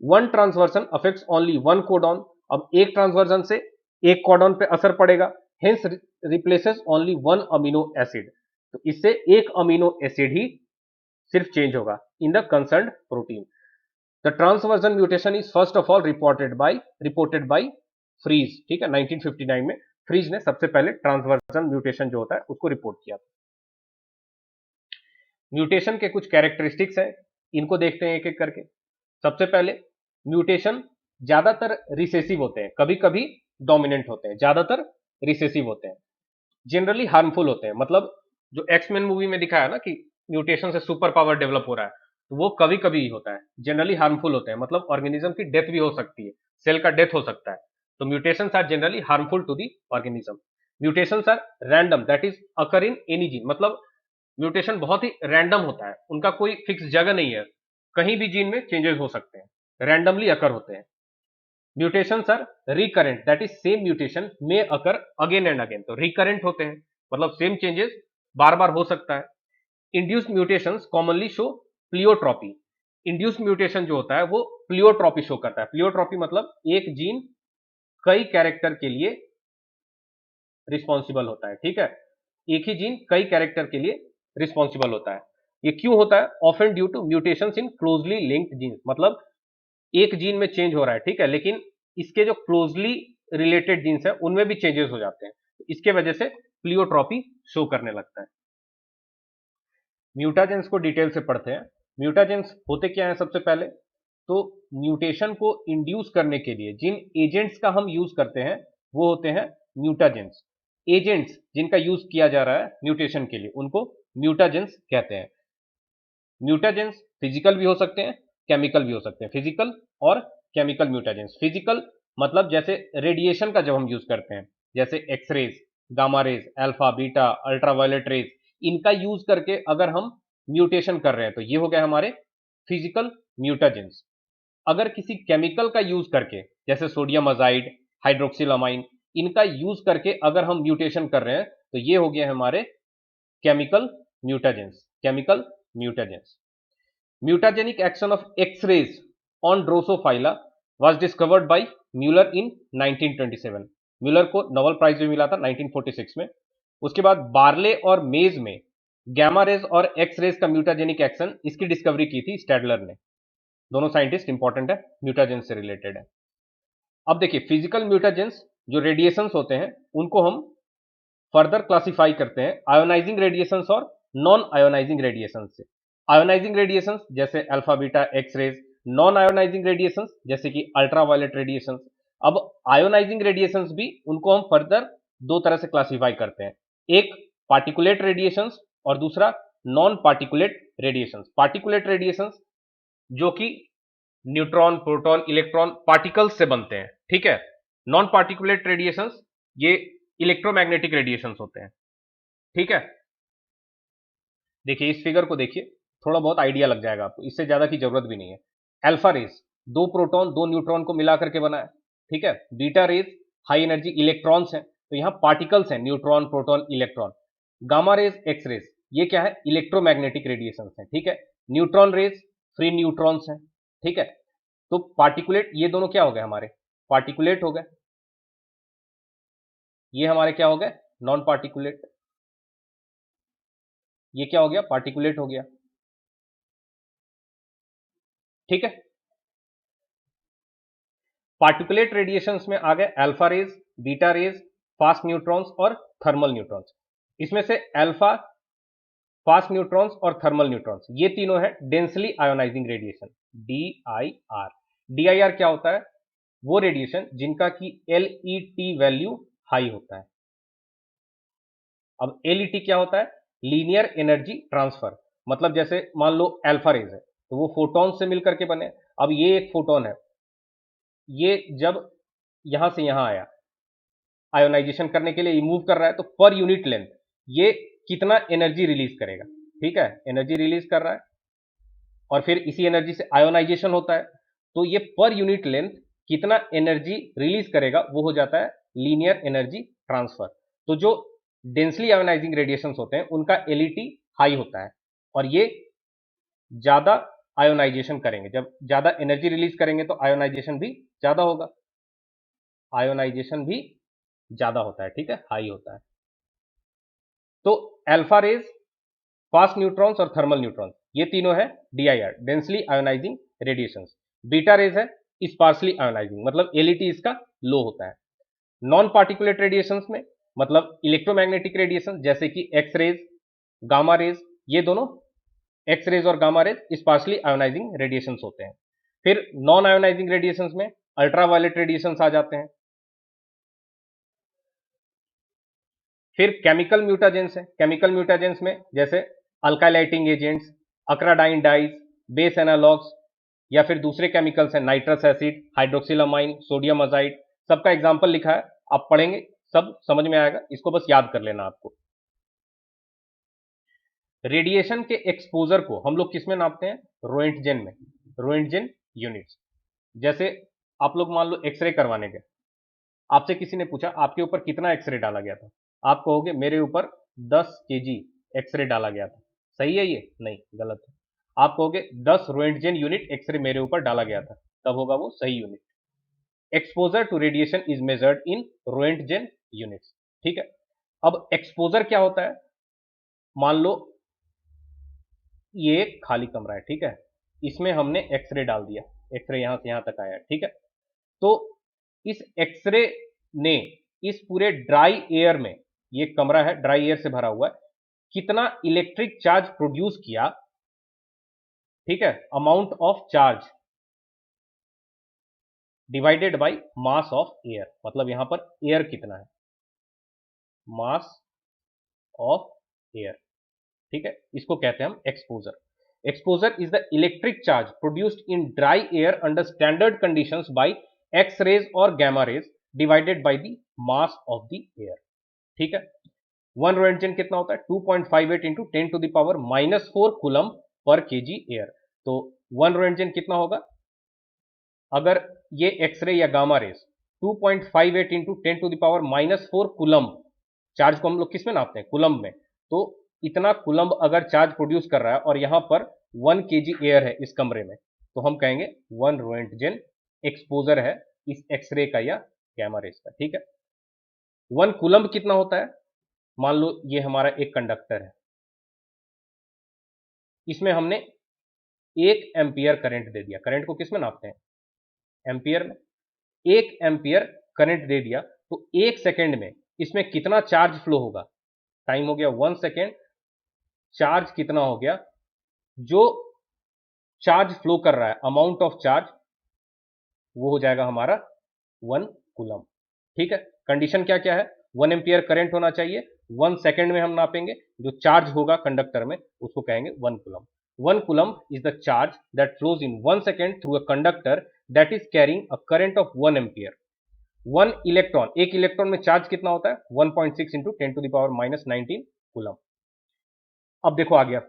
One transversion affects only one codon. अब एक ट्रांसवर्सन से एक कोडॉन पे असर पड़ेगा, hence replaces only one amino acid. तो इससे एक अमीनो एसिड ही सिर्फ चेंज होगा in the concern protein. The transversion mutation is first of all reported by Freese, ठीक है। 1959 में फ्रीज ने सबसे पहले ट्रांसवर्जन म्यूटेशन जो होता है उसको रिपोर्ट किया था। म्यूटेशन के कुछ कैरेक्टरिस्टिक्स हैं, इनको देखते हैं एक एक करके। सबसे पहले म्यूटेशन ज्यादातर रिसेसिव होते हैं, कभी कभी डोमिनेंट होते हैं, ज्यादातर रिसेसिव होते हैं, जनरली हार्मफुल होते हैं। मतलब जो एक्समैन मूवी में दिखाया ना कि म्यूटेशन से सुपर पावर डेवलप हो रहा है, तो वो कभी कभी होता है, जनरली हार्मफुल होते हैं, मतलब ऑर्गेनिज्म की डेथ भी हो सकती है, सेल का डेथ हो सकता है। तो mutations are generally harmful to the organism. Mutations are random, that is occur in any gene, मतलब म्यूटेशन बहुत ही रैंडम होता है, उनका कोई फिक्स जगह नहीं है, कहीं भी जीन में चेंजेस हो सकते हैं, रैंडमली अकर होते हैं। Mutations are recurrent, that is same mutation may occur again and again, तो रिकरेंट होते हैं, मतलब सेम चेंजेस बार बार हो सकता है। Induced mutations commonly show pleiotropy. Induced mutation जो होता है वो प्लियोट्रॉपी शो करता है। प्लियोट्रॉपी मतलब एक जीन कई कैरेक्टर के लिए रिस्पॉन्सिबल होता है, ठीक है। एक ही जीन कई कैरेक्टर के लिए रिस्पॉन्सिबल होता है। ये क्यों होता है, often due to mutations in closely linked genes, मतलब एक जीन में चेंज हो रहा है, ठीक है, लेकिन इसके जो क्लोजली रिलेटेड जीन्स है उनमें भी चेंजेस हो जाते हैं, इसके वजह से प्लियोट्रॉपी शो करने लगता है। म्यूटाजेंस को डिटेल से पढ़ते हैं। म्यूटाजेंस होते क्या है, सबसे पहले तो म्यूटेशन को इंड्यूस करने के लिए जिन एजेंट्स का हम यूज करते हैं वो होते हैं म्यूटाजेंस। एजेंट्स जिनका यूज किया जा रहा है म्यूटेशन के लिए उनको म्यूटाजेंस कहते हैं। म्यूटाजेंस फिजिकल भी हो सकते हैं, केमिकल भी हो सकते हैं, फिजिकल और केमिकल म्यूटाजेंस। फिजिकल मतलब जैसे रेडिएशन का जब हम यूज करते हैं, जैसे X rays, gamma rays, alpha beta, ultraviolet rays, इनका यूज करके अगर हम म्यूटेशन कर रहे हैं तो ये हो गया हमारे फिजिकल म्यूटाजेंस। अगर किसी केमिकल का यूज करके, जैसे सोडियम अजाइड, हाइड्रोक्सिलामाइन, इनका यूज करके अगर हम म्यूटेशन कर रहे हैं तो ये हो गया हमारे chemical mutagens. Chemical mutagens. Mutagenic action of X-rays on Drosophila was discovered by Mueller in 1927। Muller को नोबेल प्राइज भी मिला था 1946 में। उसके बाद बार्ले और मेज में गैमा रेज और एक्स रेज का म्यूटाजेनिक एक्शन, इसकी डिस्कवरी की थी स्टैडलर ने। दोनों साइंटिस्ट इंपॉर्टेंट है, म्यूटाजेंस से रिलेटेड है। अब देखिए फिजिकल म्यूटाजेंस जो रेडिएशंस होते हैं उनको हम फर्दर क्लासिफाई करते हैं आयोनाइजिंग रेडिएशंस और नॉन आयोनाइजिंग रेडिएशंस से। आयोनाइजिंग रेडिएशंस जैसे alpha beta X rays, non ionising radiations जैसे कि अल्ट्रावायलेट रेडिएशंस। अब आयोनाइजिंग रेडिएशंस भी उनको हम फर्दर दो तरह से क्लासिफाई करते हैं, एक पार्टिकुलेट रेडिएशंस और दूसरा non particulate radiations. Particulate radiations जो कि न्यूट्रॉन, प्रोटॉन, इलेक्ट्रॉन पार्टिकल्स से बनते हैं, ठीक है। नॉन पार्टिकुलेट रेडिएशंस ये इलेक्ट्रोमैग्नेटिक रेडिएशंस होते हैं, ठीक है। देखिए इस फिगर को देखिए, थोड़ा बहुत आइडिया लग जाएगा आपको, इससे ज्यादा की जरूरत भी नहीं है। अल्फा रेज 2 प्रोटॉन 2 न्यूट्रॉन को मिला करके बना है, ठीक है। Beta rays high energy electrons हैं, तो यहां पार्टिकल्स हैं, neutron proton electron. Gamma rays X rays ये क्या है, इलेक्ट्रोमैग्नेटिक रेडिएशन है, ठीक है। न्यूट्रॉन रेज फ्री न्यूट्रॉन्स हैं, ठीक है। तो पार्टिकुलेट ये दोनों क्या हो गए हमारे, पार्टिकुलेट हो गए, ये हमारे क्या हो गए, नॉन पार्टिकुलेट, ये क्या हो गया, पार्टिकुलेट हो गया, ठीक है। पार्टिकुलेट रेडिएशंस में आ गए alpha rays, beta rays, fast neutrons और थर्मल न्यूट्रॉन्स। इसमें से अल्फा, फास्ट न्यूट्रॉन्स और थर्मल न्यूट्रॉन्स ये तीनों है densely ionising radiation, DIR। DIR क्या होता है, वो रेडिएशन जिनका की LET वैल्यू हाई होता है। अब LET क्या होता है, लीनियर एनर्जी ट्रांसफर, मतलब जैसे मान लो अल्फा रेज है तो वो फोटॉन से मिलकर के बने। अब ये एक फोटॉन है, ये जब यहां से यहां आया आयोनाइजेशन करने के लिए मूव कर रहा है, तो पर यूनिट लेंथ ये कितना एनर्जी रिलीज करेगा, ठीक है, एनर्जी रिलीज कर रहा है और फिर इसी एनर्जी से आयोनाइजेशन होता है, तो ये पर यूनिट लेंथ कितना एनर्जी रिलीज करेगा वो हो जाता है लीनियर एनर्जी ट्रांसफर। तो जो डेंसली आयोनाइजिंग रेडिएशंस होते हैं उनका LET हाई होता है और ये ज्यादा आयोनाइजेशन करेंगे, जब ज्यादा एनर्जी रिलीज करेंगे तो आयोनाइजेशन भी ज्यादा होगा, आयोनाइजेशन भी ज्यादा होता है, ठीक है, हाई होता है। तो अल्फा रेज, फास्ट न्यूट्रॉन्स और थर्मल न्यूट्रॉन्स ये तीनों है DIR, densely ionising radiations. Beta rays है स्पार्सली आयोनाइजिंग, मतलब LET इसका लो होता है। नॉन पार्टिकुलेट रेडिएशंस में मतलब इलेक्ट्रोमैग्नेटिक रेडिएशन जैसे कि एक्स रेज, गामा रेज, ये दोनों एक्स रेज और gamma rays sparsely ionising radiations होते हैं। फिर नॉन आयोनाइजिंग रेडिएशंस में अल्ट्रावायलेट रेडिएशंस आ जाते हैं। फिर केमिकल म्यूटाजेंस है, केमिकल म्यूटाजेंस में जैसे alkylating agents, acridine dyes, base analogues या फिर दूसरे केमिकल्स हैं, nitrous acid, hydroxylamine, sodium azide, सबका एग्जांपल लिखा है, आप पढ़ेंगे सब समझ में आएगा, इसको बस याद कर लेना आपको। रेडिएशन के एक्सपोजर को हम लोग किस में नापते हैं, रोएंटजेन में, रोएंटजेन यूनिट्स। जैसे आप लोग मान लो एक्सरे करवाने गए, आपसे किसी ने पूछा आपके ऊपर कितना एक्सरे डाला गया था, आप कहोगे मेरे ऊपर 10 kg एक्सरे डाला गया था, सही है ये, नहीं गलत है। आप कहोगे 10 रोएंटजेन यूनिट एक्सरे मेरे ऊपर डाला गया था, तब होगा वो सही unit. Exposure to radiation is measured in roentgen units, ठीक है। अब एक्सपोजर क्या होता है, मान लो ये खाली कमरा है, ठीक है, इसमें हमने एक्सरे डाल दिया, एक्सरे यहां से यहां तक आया, ठीक है। तो इस एक्सरे ने इस पूरे ड्राई एयर में, ये कमरा है ड्राई एयर से भरा हुआ है, कितना इलेक्ट्रिक चार्ज प्रोड्यूस किया, ठीक है, amount of charge divided by mass of air, मतलब यहां पर एयर कितना है, मास ऑफ एयर, ठीक है, इसको कहते हैं हम exposure. Exposure is the electric charge produced in dry air under standard conditions by X rays और gamma rays divided by the mass of the air, ठीक है। वन रोएंटजेन कितना होता है, 2.58 into 10 to the power -4 coulomb per KG air. तो one roentgen कितना होगा, अगर ये एक्सरे या gamma rays 2.58 into 10 to the power -4 coulomb, charge को हम लोग किस में नापते हैं, कूलम में, तो इतना कूलम अगर चार्ज प्रोड्यूस कर रहा है और यहां पर 1 kg एयर है इस कमरे में, तो हम कहेंगे 1 रोएंटजेन एक्सपोजर है इस एक्सरे का या गामा रेज का, ठीक है। 1 कूलम कितना होता है, मान लो ये हमारा एक कंडक्टर है, इसमें हमने 1 एम्पियर करंट दे दिया, करंट को किस में नापते हैं, एम्पियर में। 1 एम्पियर करंट दे दिया तो 1 सेकेंड में इसमें कितना चार्ज फ्लो होगा, टाइम हो गया 1 सेकेंड, चार्ज कितना हो गया, जो चार्ज फ्लो कर रहा है अमाउंट ऑफ चार्ज वो हो जाएगा हमारा 1 कूलम, ठीक है। कंडीशन क्या क्या है, 1 एम्पियर करंट होना चाहिए, 1 सेकेंड में हम नापेंगे, जो चार्ज होगा कंडक्टर में उसको कहेंगे 1 coulomb. 1 coulomb is the charge that flows in 1 second through a conductor that is carrying a current of 1 ampere. 1 electron, एक इलेक्ट्रॉन में चार्ज कितना होता है, 1.6 into 10 to the power -19 coulomb. अब देखो आ गया,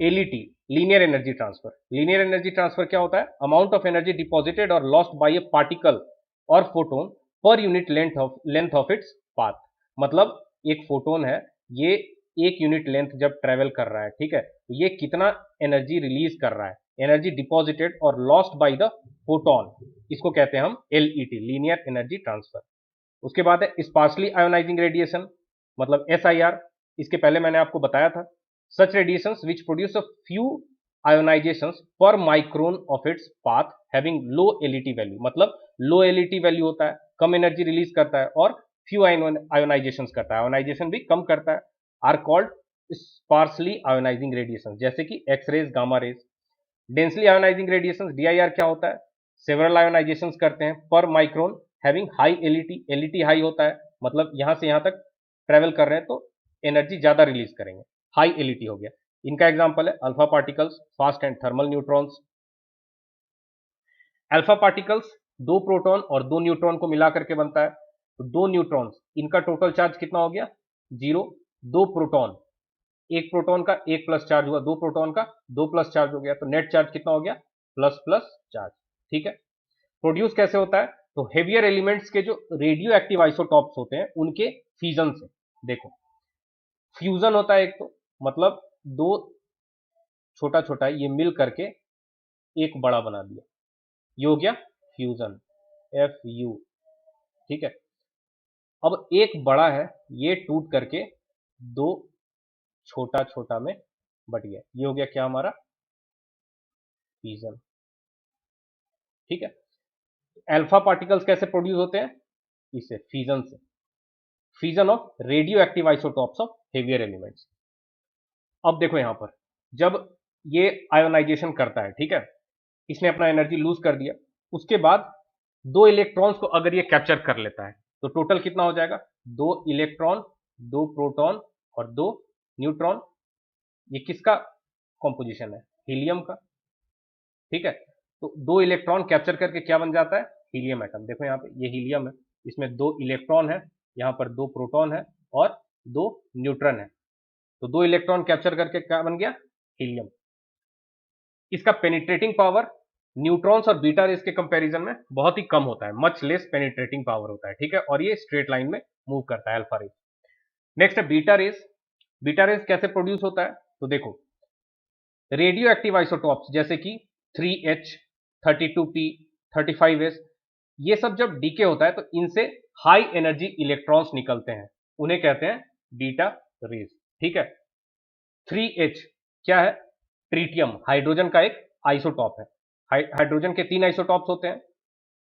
LET, linear energy transfer. Linear energy transfer क्या होता है? अमाउंट ऑफ एनर्जी डिपॉजिटेड और लॉस्ट बाय ए पार्टिकल और photon per unit length of its path. मतलब एक फोटोन है, ये एक यूनिट लेंथ जब ट्रेवल कर रहा है, ठीक है, तो ये कितना एनर्जी रिलीज कर रहा है, एनर्जी डिपॉजिटेड और लॉस्ट बाय द फोटोन, इसको कहते हैं हम एलईटी, लीनियर एनर्जी ट्रांसफर। उसके बाद है स्पार्सली आयोनाइजिंग रेडिएशन, मतलब एसआईआर। इसके पहले मैंने आपको बताया था, such radiations which produce a few ionisations per micron of its path having low LET value. मतलब लो एलईटी वैल्यू होता है, कम एनर्जी रिलीज करता है और फ्यू आयोनाइजेशंस करता है, आयोनाइजेशन भी कम करता है, are called sparsely ionising radiation, जैसे कि X rays, gamma rays. Densely ionising radiations DIR क्या होता है? सेवरल आयोनाइजेशंस करते हैं per micron having high LET, LET high होता है, मतलब यहां से यहां तक ट्रेवल कर रहे हैं तो एनर्जी ज्यादा रिलीज करेंगे, हाई एलईटी हो गया। इनका एग्जांपल है alpha particles, fast and thermal neutrons. Alpha particles दो प्रोटॉन और दो न्यूट्रॉन को मिलाकर के बनता है, तो दो न्यूट्रॉन्स, इनका टोटल चार्ज कितना हो गया? 0। दो प्रोटॉन, एक प्रोटॉन का एक प्लस चार्ज हुआ, दो प्रोटॉन का दो प्लस चार्ज हो गया, तो नेट चार्ज कितना हो गया? प्लस प्लस चार्ज, ठीक है। प्रोड्यूस कैसे होता है? तो हेवियर एलिमेंट्स के जो रेडियो एक्टिव आइसोटॉप्स होते हैं उनके फ्यूजन से। देखो, फ्यूजन होता है एक, तो मतलब दो छोटा छोटा ये मिल करके एक बड़ा बना दिया, ये हो गया फ्यूजन, एफ यू, ठीक है। अब एक बड़ा है, ये टूट करके दो छोटा छोटा में बट गया, ये हो गया क्या हमारा? फ्यूजन, ठीक है। अल्फा पार्टिकल्स कैसे प्रोड्यूस होते हैं? इससे, फ्यूजन से, fusion of radio active isotopes of heavier elements. अब देखो यहां पर, जब ये आयोनाइजेशन करता है, ठीक है, इसने अपना एनर्जी लूज कर दिया, उसके बाद दो इलेक्ट्रॉन्स को अगर ये कैप्चर कर लेता है तो टोटल कितना हो जाएगा? दो इलेक्ट्रॉन, दो प्रोटॉन और दो न्यूट्रॉन। ये किसका कॉम्पोजिशन है? हीलियम का, ठीक है। तो दो इलेक्ट्रॉन कैप्चर करके क्या बन जाता है? Helium atom. देखो यहाँ पे ये हीलियम है, इसमें दो इलेक्ट्रॉन है, यहाँ पर दो प्रोटॉन है और दो न्यूट्रॉन है, तो दो इलेक्ट्रॉन कैप्चर करके क्या बन गया? हीलियम। इसका पेनिट्रेटिंग पावर न्यूट्रॉन्स और बीटा रेस के कंपैरिजन में बहुत ही कम होता है, मच लेस पेनिट्रेटिंग पावर होता है, ठीक है, और ये स्ट्रेट लाइन में मूव करता है, अल्फा रेस। नेक्स्ट है बीटा रेस। बीटा रेस कैसे प्रोड्यूस होता है? तो देखो, रेडियो एक्टिव आइसोटॉप्स जैसे कि 3H, 32P, 35S, ये सब जब डीके होता है तो इनसे हाई एनर्जी इलेक्ट्रॉन्स निकलते हैं, उन्हें कहते हैं बीटा रेस, ठीक है। 3H क्या है? ट्रीटियम, हाइड्रोजन का एक आइसोटॉप है। हाइड्रोजन के तीन आइसोटॉप्स होते हैं,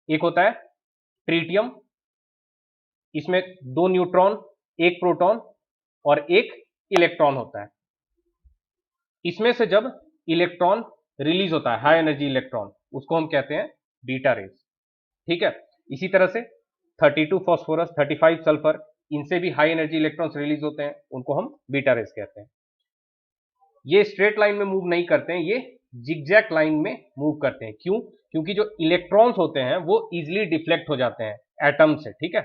एक होता है ट्रीटियम, इसमें दो न्यूट्रॉन, एक प्रोटॉन और एक इलेक्ट्रॉन होता है। इसमें से जब इलेक्ट्रॉन रिलीज होता है, हाई एनर्जी इलेक्ट्रॉन, उसको हम कहते हैं बीटा रेस, ठीक है। इसी तरह से 32 फॉस्फोरस, 35 सल्फर, इनसे भी हाई एनर्जी इलेक्ट्रॉन्स रिलीज होते हैं, उनको हम बीटा रेस कहते हैं। ये स्ट्रेट लाइन में मूव नहीं करते हैं, ये जिगजैग लाइन में मूव करते हैं। क्यों? क्योंकि जो इलेक्ट्रॉन्स होते हैं वो इजिली डिफ्लेक्ट हो जाते हैं एटम से, ठीक है,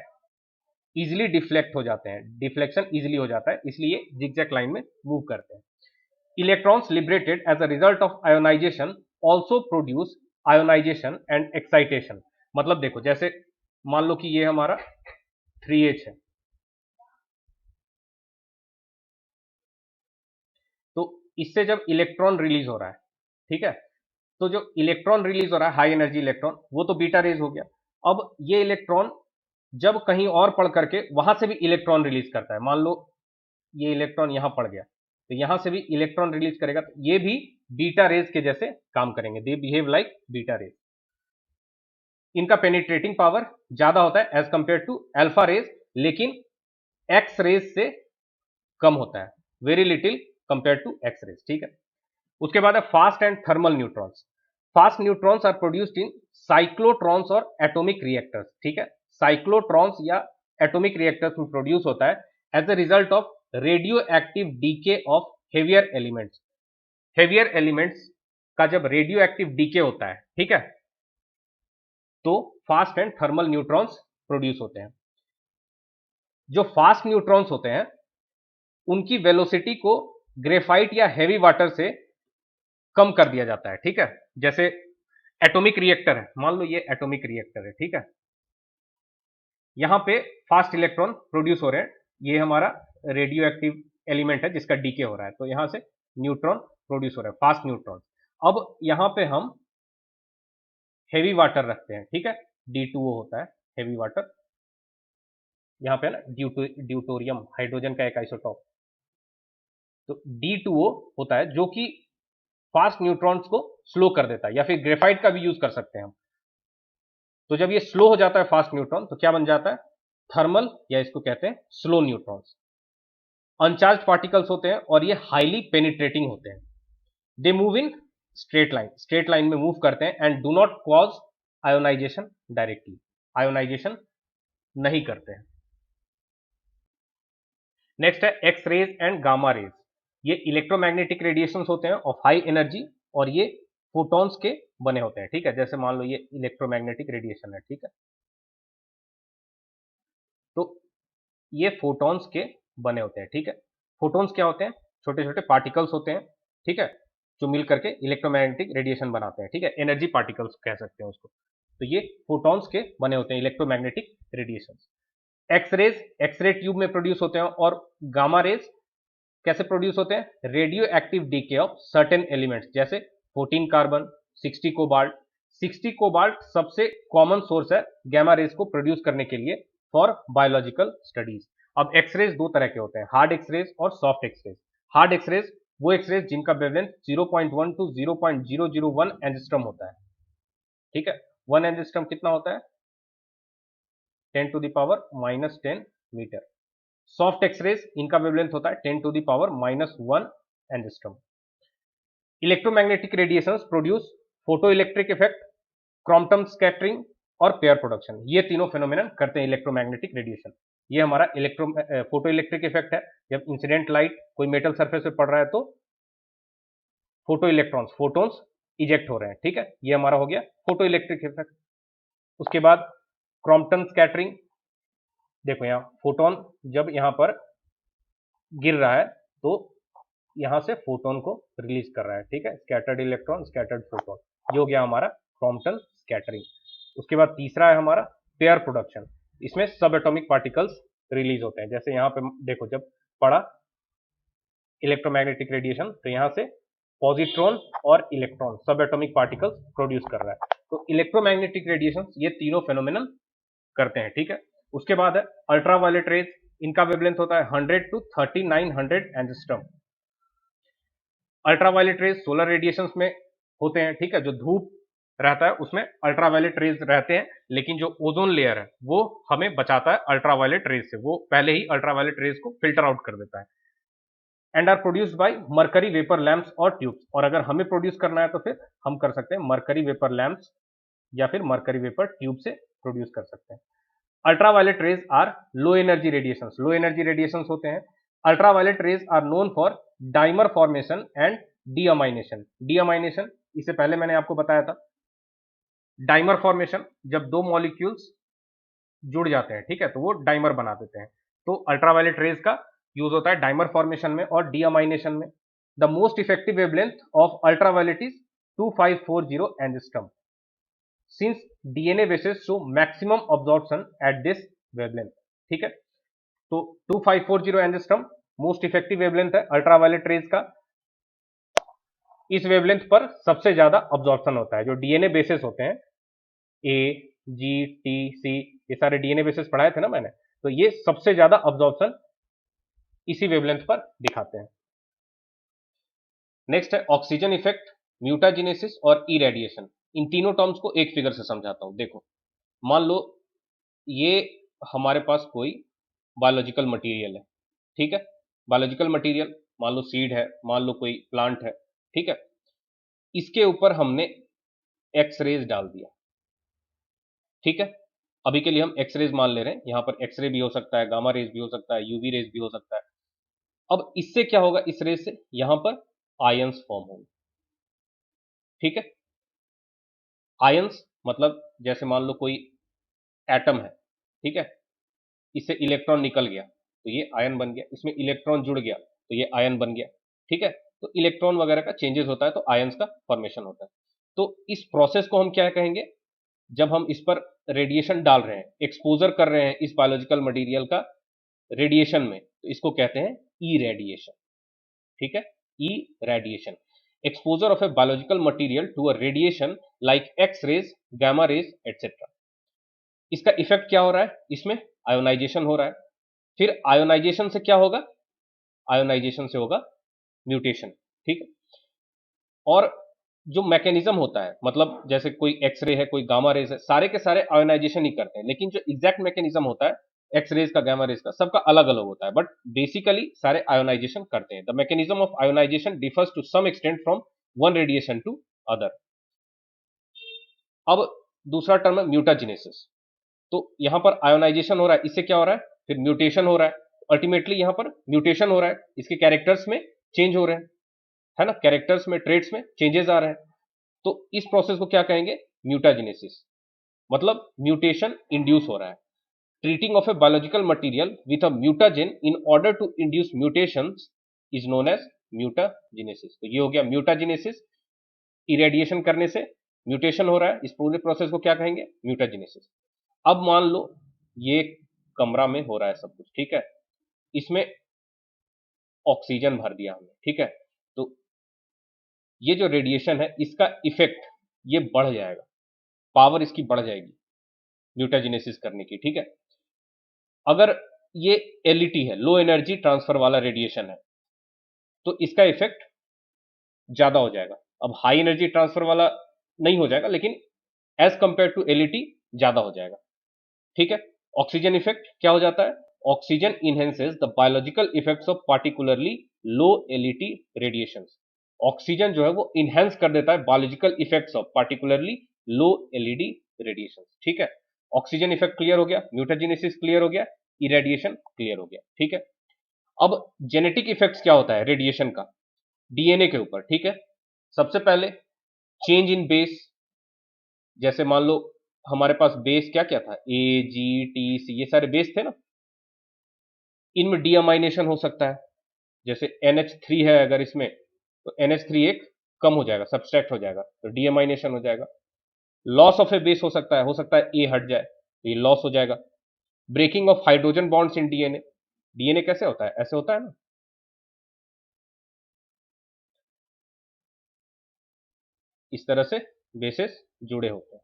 इजिली डिफ्लेक्ट हो जाते हैं, डिफ्लेक्शन इजिली हो जाता है, इसलिए जिगजैग लाइन में मूव करते हैं। Electrons liberated as a result of ionisation also produce ionisation and excitation. मतलब देखो, जैसे मान लो कि ये हमारा 3H है, तो इससे जब इलेक्ट्रॉन रिलीज हो रहा है, ठीक है, तो जो इलेक्ट्रॉन रिलीज हो रहा है हाई एनर्जी इलेक्ट्रॉन, वो तो बीटा रेज हो गया। अब ये इलेक्ट्रॉन जब कहीं और पढ़ करके वहां से भी इलेक्ट्रॉन रिलीज करता है, मान लो ये इलेक्ट्रॉन यहां पड़ गया, तो यहां से भी इलेक्ट्रॉन रिलीज करेगा, तो ये भी बीटा रेज के जैसे काम करेंगे, they behave like beta rays. इनका पेनिट्रेटिंग पावर ज्यादा होता है as compare to alpha rays, लेकिन एक्स रेज से कम होता है, very little compare to X rays, ठीक है। उसके बाद है fast and thermal neutrons. Fast neutrons are produced in cyclotrons और एटॉमिक रिएक्टर्स, ठीक है। साइक्लोट्रॉन्स या एटॉमिक रिएक्टर्स में प्रोड्यूस होता है as a result of radioactive decay of heavier elements. Heavier elements का जब रेडियो एक्टिव डीके होता है, ठीक है, तो fast and thermal neutrons produce होते हैं। जो फास्ट न्यूट्रॉन्स होते हैं उनकी वेलोसिटी को ग्रेफाइट या हेवी वाटर से कम कर दिया जाता है, ठीक है। जैसे एटॉमिक रिएक्टर है, मान लो ये एटॉमिक रिएक्टर है, ठीक है। यहां पे फास्ट इलेक्ट्रॉन प्रोड्यूस हो रहे हैं, ये हमारा रेडियो एक्टिव एलिमेंट है जिसका डीके हो रहा है, तो यहां से न्यूट्रॉन प्रोड्यूस हो रहा है, फास्ट न्यूट्रॉन। अब यहां पे हम हेवी वाटर रखते हैं, ठीक है, D2O होता है हेवी वाटर। यहाँ पे ना ड्यूटोरियम हाइड्रोजन का एक आइसोटॉप, तो D2O होता है जो कि फास्ट न्यूट्रॉन्स को स्लो कर देता है, या फिर ग्रेफाइट का भी यूज कर सकते हैं हम। तो जब ये स्लो हो जाता है फास्ट न्यूट्रॉन, तो क्या बन जाता है, थर्मल, या इसको कहते हैं स्लो न्यूट्रॉन्स। अनचार्ज पार्टिकल्स होते हैं और ये हाईली पेनिट्रेटिंग होते हैं। They move in straight line में मूव करते हैं and do not cause ionisation directly, ionisation नहीं करते हैं। नेक्स्ट है X rays and gamma rays. ये इलेक्ट्रोमैग्नेटिक रेडिएशन होते हैं ऑफ हाई एनर्जी, और ये फोटॉन्स के बने होते हैं, ठीक है। जैसे मान लो ये इलेक्ट्रोमैग्नेटिक रेडिएशन है, ठीक है, तो ये फोटॉन्स के बने होते हैं, ठीक है। फोटॉन्स क्या होते हैं, छोटे छोटे पार्टिकल्स होते हैं, ठीक है, जो मिल करके इलेक्ट्रोमैग्नेटिक रेडिएशन बनाते हैं, ठीक है, एनर्जी पार्टिकल्स कह सकते हैं उसको। तो ये फोटॉन्स के बने होते हैं electromagnetic radiation. X rays X ray tube में प्रोड्यूस होते हैं, और गामा रेज कैसे प्रोड्यूस होते हैं, radioactive decay of certain elements, जैसे 14 कार्बन, 60 कोबाल्ट। 60 कोबाल्ट सबसे कॉमन सोर्स है गैमा रेज को प्रोड्यूस करने के लिए फॉर बायोलॉजिकल स्टडीज। अब एक्सरेज दो तरह के होते हैं, हार्ड एक्सरेज और सॉफ्ट एक्सरेज। हार्ड एक्सरेज वो एक्सरेज जिनका वेवलेंथ 0.1 टू 0.001 एंगस्ट्रॉम होता है, ठीक है। 1 एंगस्ट्रॉम कितना होता है, 10 to the power -10 metre. Soft X rays इनका वेवलेंथ होता है 10 to the power -1 angstrom. Electromagnetic radiations produce photoelectric effect, quantum scattering और पेयर प्रोडक्शन। ये तीनों फेनोमेनन करते हैं इलेक्ट्रोमैग्नेटिक रेडिएशन। ये हमारा फोटो इलेक्ट्रिक इफेक्ट है, जब इंसिडेंट लाइट कोई मेटल सरफेस पे पड़ रहा है तो फोटो इलेक्ट्रॉन्स फोटोन्स इजेक्ट हो रहे हैं, ठीक है, ये हमारा हो गया फोटो इलेक्ट्रिक इफेक्ट। उसके बाद क्वांटम स्कैटरिंग, देखो यहाँ फोटोन जब यहाँ पर गिर रहा है तो यहां से फोटोन को रिलीज कर रहा है, ठीक है, स्कैटर्ड इलेक्ट्रॉन स्कैटर्ड फोटोन, ये हो गया हमारा क्वांटम स्कैटरिंग। उसके बाद तीसरा है हमारा पेयर प्रोडक्शन, इसमें सब एटॉमिक पार्टिकल्स रिलीज होते हैं। जैसे यहाँ पे देखो जब पड़ा इलेक्ट्रोमैग्नेटिक रेडिएशन, तो यहाँ से पॉजिट्रॉन और इलेक्ट्रॉन सब एटॉमिक पार्टिकल्स प्रोड्यूस कर रहा है। तो इलेक्ट्रोमैग्नेटिक रेडिएशन ये तीनों फेनोमेनन करते हैं, ठीक है। उसके बाद है अल्ट्रावायलेट रेज, इनका वेवलेंथ होता है 100 to 3900 angstrom. Ultraviolet rays solar radiations में होते हैं, ठीक है, जो धूप रहता है उसमें अल्ट्रावायलेट रेज रहते हैं, लेकिन जो ओजोन लेयर है वो हमें बचाता है अल्ट्रावायलेट रेज से, वो पहले ही अल्ट्रावायलेट रेज को फिल्टर आउट कर देता है। And are produced by mercury vapour lamps और ट्यूब्स, और अगर हमें प्रोड्यूस करना है तो फिर हम कर सकते हैं मरकरी वेपर लैंप्स या फिर मरकरी वेपर ट्यूब से प्रोड्यूस कर सकते हैं। Ultraviolet rays are low energy radiations, low energy radiations होते हैं। Ultraviolet rays are known for dimer formation and deamination. Deamination इससे पहले मैंने आपको बताया था। डाइमर फॉर्मेशन जब दो मॉलिक्यूल्स जुड़ जाते हैं, ठीक है, तो वो डाइमर बना देते हैं। तो अल्ट्रावायलेट रेज का यूज होता है डाइमर फॉर्मेशन में और डीअमाइनेशन में। The most effective wavelength of ultraviolet is 2540 angstrom, since DNA basis show maximum absorption at this wavelength, ठीक है। तो 2540 एंगस्ट्रॉम मोस्ट इफेक्टिव वेवलेंथ है अल्ट्रावायलेट रेज का। इस वेवलेंथ पर सबसे ज्यादा अब्जॉर्प्शन होता है। जो डीएनए बेसिस होते हैं, ए, जी, टी, सी, ये सारे डीएनए बेसिस पढ़ाए थे ना मैंने, तो ये सबसे ज्यादा अब्जॉर्प्शन इसी वेवलेंथ पर दिखाते हैं। नेक्स्ट है ऑक्सीजन इफेक्ट, म्यूटाजेनेसिस और इरेडिएशन। इन तीनों टर्म्स को एक फिगर से समझाता हूं। देखो मान लो ये हमारे पास कोई बायोलॉजिकल मटेरियल है, ठीक है, बायोलॉजिकल मटेरियल मान लो सीड है, मान लो कोई प्लांट है, ठीक है। इसके ऊपर हमने एक्स रेज डाल दिया, ठीक है। अभी के लिए हम एक्स रेज मान ले रहे हैं, यहां पर एक्सरे भी हो सकता है, गामा रेज भी हो सकता है, यूवी रेज भी हो सकता है। अब इससे क्या होगा, इस रेज से यहां पर आयंस फॉर्म होंगे, ठीक है। आयंस मतलब जैसे मान लो कोई एटम है, ठीक है, इससे इलेक्ट्रॉन निकल गया तो ये आयन बन गया, इसमें इलेक्ट्रॉन जुड़ गया तो ये आयन बन गया, ठीक है। तो इलेक्ट्रॉन वगैरह का चेंजेस होता है, तो आयंस का फॉर्मेशन होता है। तो इस प्रोसेस को हम क्या कहेंगे, जब हम इस पर रेडिएशन डाल रहे हैं, एक्सपोजर कर रहे हैं इस बायोलॉजिकल मटेरियल का रेडिएशन में, तो इसको कहते हैं ई रेडिएशन। ठीक है, ई radiation, exposure of a biological material to a radiation like X rays, gamma rays etcetera. इसका इफेक्ट क्या हो रहा है, इसमें आयोनाइजेशन हो रहा है। फिर आयोनाइजेशन से क्या होगा, आयोनाइजेशन से होगा म्यूटेशन। ठीक है, और जो मैकेनिज्म होता है, मतलब जैसे कोई एक्सरे है, कोई गामा रेज है, सारे के सारे आयोनाइजेशन ही करते हैं, लेकिन जो एग्जैक्ट मैकेनिज्म होता है एक्स रेज का, गामा रेज का, सबका अलग अलग होता है, बट बेसिकली सारे आयोनाइजेशन करते हैं। The mechanism of ionisation differs to some extent from one radiation to other. अब दूसरा टर्म है म्यूटाजेनेसिस। तो यहां पर आयोनाइजेशन हो रहा है, इससे क्या हो रहा है, फिर म्यूटेशन हो रहा है, अल्टीमेटली यहां पर म्यूटेशन हो रहा है, इसके कैरेक्टर्स में चेंज हो रहे हैं, है ना, कैरेक्टर्स में, ट्रेड्स में चेंजेस आ रहे हैं। तो इस प्रोसेस को क्या कहेंगे, म्यूटाजेनेसिस, मतलब म्यूटेशन इंड्यूस हो रहा है। Treating of a biological material with a mutagen in order to induce mutations is known as mutagenesis. तो ये हो गया म्यूटाजेनेसिस, इरेडिएशन करने से म्यूटेशन हो रहा है, इस पूरे प्रोसेस को क्या कहेंगे, म्यूटाजेनेसिस। अब मान लो ये कमरा में हो रहा है सब कुछ, ठीक है, इसमें ऑक्सीजन भर दिया हमने, ठीक है, तो ये जो रेडिएशन है इसका इफेक्ट ये बढ़ जाएगा, पावर इसकी बढ़ जाएगी म्यूटाजेनेसिस करने की। ठीक है, अगर ये एलईटी है, लो एनर्जी ट्रांसफर वाला रेडिएशन है, तो इसका इफेक्ट ज्यादा हो जाएगा। अब हाई एनर्जी ट्रांसफर वाला नहीं हो जाएगा, लेकिन एज कंपेयर टू एलईटी ज्यादा हो जाएगा। ठीक है, ऑक्सीजन इफेक्ट क्या हो जाता है, oxygen enhances the biological effects of particularly low LET radiations. Oxygen जो है वो इनहेंस कर देता है biological effects of particularly low LED radiations. ठीक है, ऑक्सीजन इफेक्ट क्लियर हो गया, म्यूटाजेनेसिस क्लियर हो गया, इरेडिएशन क्लियर हो गया। ठीक है, अब जेनेटिक इफेक्ट्स क्या होता है रेडिएशन का, डीएनए के ऊपर। ठीक है, सबसे पहले चेंज इन बेस, जैसे मान लो हमारे पास बेस क्या क्या था, ए जी टी सी, ये सारे बेस थे ना, इनमें डीअमाइनेशन हो सकता है। जैसे NH3 है अगर इसमें, तो NH3 एक कम हो जाएगा, सब्सट्रैक्ट हो जाएगा, तो डीअमाइनेशन हो जाएगा। लॉस ऑफ ए बेस हो सकता है ए हट जाए, तो ये लॉस हो जाएगा। Breaking of hydrogen bonds in DNA, DNA कैसे होता है, ऐसे होता है ना, इस तरह से बेसेस जुड़े होते हैं,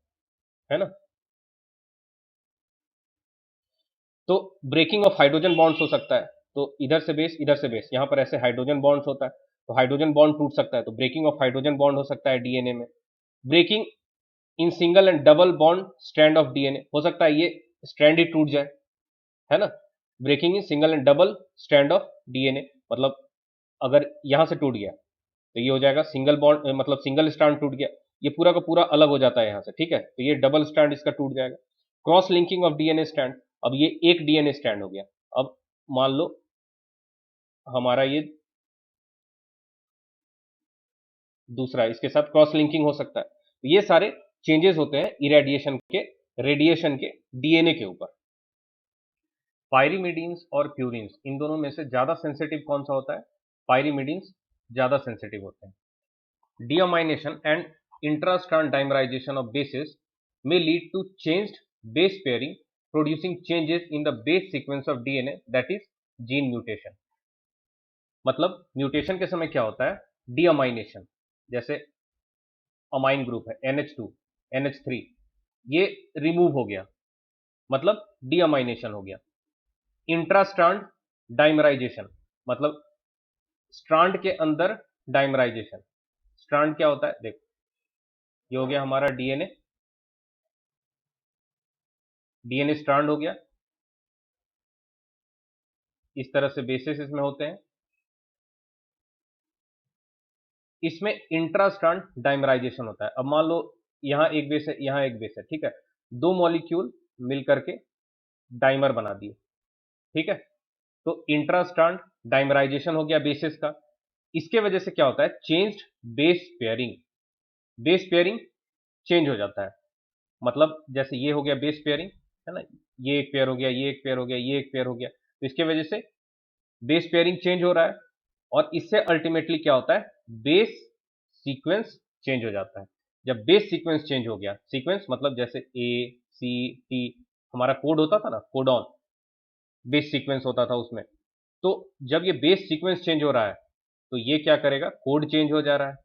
है ना। तो ब्रेकिंग ऑफ हाइड्रोजन बॉन्ड्स हो सकता है, तो इधर से बेस, यहां पर ऐसे हाइड्रोजन बॉन्ड्स होता है, तो हाइड्रोजन बॉन्ड टूट सकता है, तो ब्रेकिंग ऑफ हाइड्रोजन बॉन्ड हो सकता है डीएनए में। Breaking in single and double bond strand of DNA, हो सकता है ये स्ट्रैंड ही टूट जाए, है ना। Breaking in single and double strand of DNA, मतलब अगर यहां से टूट गया तो ये हो जाएगा सिंगल बॉन्ड, मतलब सिंगल स्ट्रैंड टूट गया, ये पूरा का पूरा अलग हो जाता है यहां से। ठीक है, तो ये डबल स्ट्रैंड इसका टूट जाएगा। Cross linking of DNA strand, अब ये एक डीएनए स्ट्रैंड हो गया, अब मान लो हमारा ये दूसरा, इसके साथ क्रॉस लिंकिंग हो सकता है। तो ये सारे चेंजेस होते हैं इरेडिएशन के, रेडिएशन के डीएनए के ऊपर। पायरिमिडीन्स और प्यूरिन्स, इन दोनों में से ज्यादा सेंसिटिव कौन सा होता है, पायरिमिडीन्स ज्यादा सेंसिटिव होते हैं। Deamination and intrastrand dimerisation of bases may lead to changed base pairing, producing changes in the base sequence of DNA, that is gene mutation। मतलब म्यूटेशन के समय क्या होता है, डीअमाइनेशन, जैसे अमाइन ग्रुप है NH2 NH3, ये रिमूव हो गया, मतलब डीअमाइनेशन हो गया। इंट्रास्ट्रांड डाइमराइजेशन, मतलब स्ट्रांड के अंदर डाइमराइजेशन। स्ट्रांड क्या होता है, देखो ये हो गया हमारा डीएनए, डीएनए स्ट्रांड हो गया, इस तरह से बेसिस इसमें होते हैं। इसमें इंट्रास्ट्रांड डाइमराइजेशन होता है। अब मान लो यहां एक बेस है, यहां एक बेस है, ठीक है, दो मॉलिक्यूल मिलकर के डाइमर बना दिए, ठीक है, तो इंट्रास्ट्रांड डाइमराइजेशन हो गया बेसिस का। इसके वजह से क्या होता है, changed base pairing, base pairing change हो जाता है। मतलब जैसे ये हो गया बेस पेयरिंग, है ना, ये एक पेयर हो गया, ये एक पेयर हो गया, ये एक पेयर हो गया, तो इसके वजह से बेस पेयरिंग चेंज हो रहा है। और इससे अल्टीमेटली क्या होता है, बेस सीक्वेंस चेंज हो जाता है। जब बेस सीक्वेंस चेंज हो गया, सीक्वेंस मतलब जैसे A C T हमारा कोड होता था ना, कोडॉन बेस सीक्वेंस होता था उसमें, तो जब ये बेस सीक्वेंस चेंज हो रहा है तो ये क्या करेगा, कोड चेंज हो जा रहा है।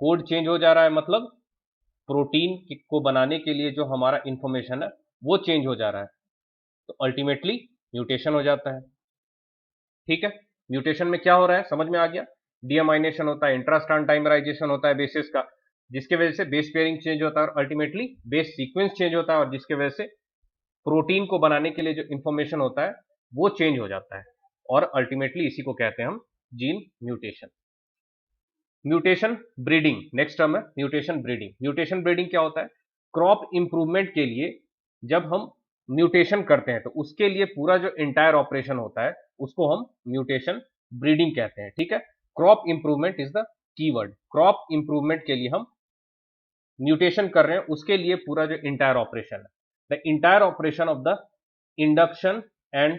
कोड चेंज हो जा रहा है मतलब प्रोटीन को बनाने के लिए जो हमारा इंफॉर्मेशन है वो चेंज हो जा रहा है, तो अल्टीमेटली म्यूटेशन हो जाता है। ठीक है, म्यूटेशन में क्या हो रहा है समझ में आ गया, डीअमाइनेशन होता है, इंट्रास्ट्रैंड डाइमराइजेशन होता है बेसिस का, जिसके वजह से बेस पेयरिंग चेंज होता है और अल्टीमेटली बेस सीक्वेंस चेंज होता है, और जिसके वजह से प्रोटीन को बनाने के लिए जो इंफॉर्मेशन होता है वो चेंज हो जाता है, और अल्टीमेटली इसी को कहते हैं हम gene mutation. Mutation breeding next term है, म्यूटेशन ब्रीडिंग। म्यूटेशन ब्रीडिंग क्या होता है, क्रॉप इंप्रूवमेंट के लिए जब हम म्यूटेशन करते हैं तो उसके लिए पूरा जो इंटायर ऑपरेशन होता है उसको हम म्यूटेशन ब्रीडिंग कहते हैं। ठीक है, crop improvement is the keyword, crop improvement के लिए हम म्यूटेशन कर रहे हैं, उसके लिए पूरा जो इंटायर ऑपरेशन है, the entire operation of the induction and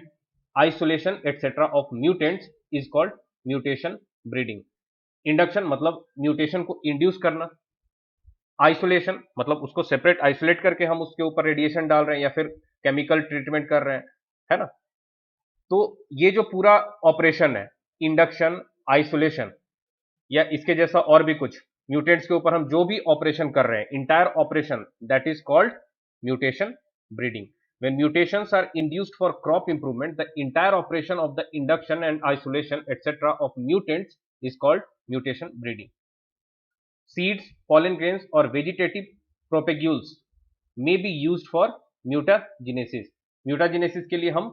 isolation etcetera of mutants is called mutation breeding. Induction मतलब म्यूटेशन को इंड्यूस करना, आइसोलेशन मतलब उसको सेपरेट आइसोलेट करके हम उसके ऊपर रेडिएशन डाल रहे हैं या फिर केमिकल ट्रीटमेंट कर रहे हैं, है ना। तो ये जो पूरा ऑपरेशन है, इंडक्शन, आइसोलेशन या इसके जैसा और भी कुछ म्यूटेंट्स के ऊपर हम जो भी ऑपरेशन कर रहे हैं, entire operation that is called mutation breeding. when mutations are induced for crop improvement, the entire operation of the induction and isolation etc of mutants is called mutation breeding. Seeds, pollen grains or vegetative propagules may be used for mutagenesis. mutagenesis के लिए हम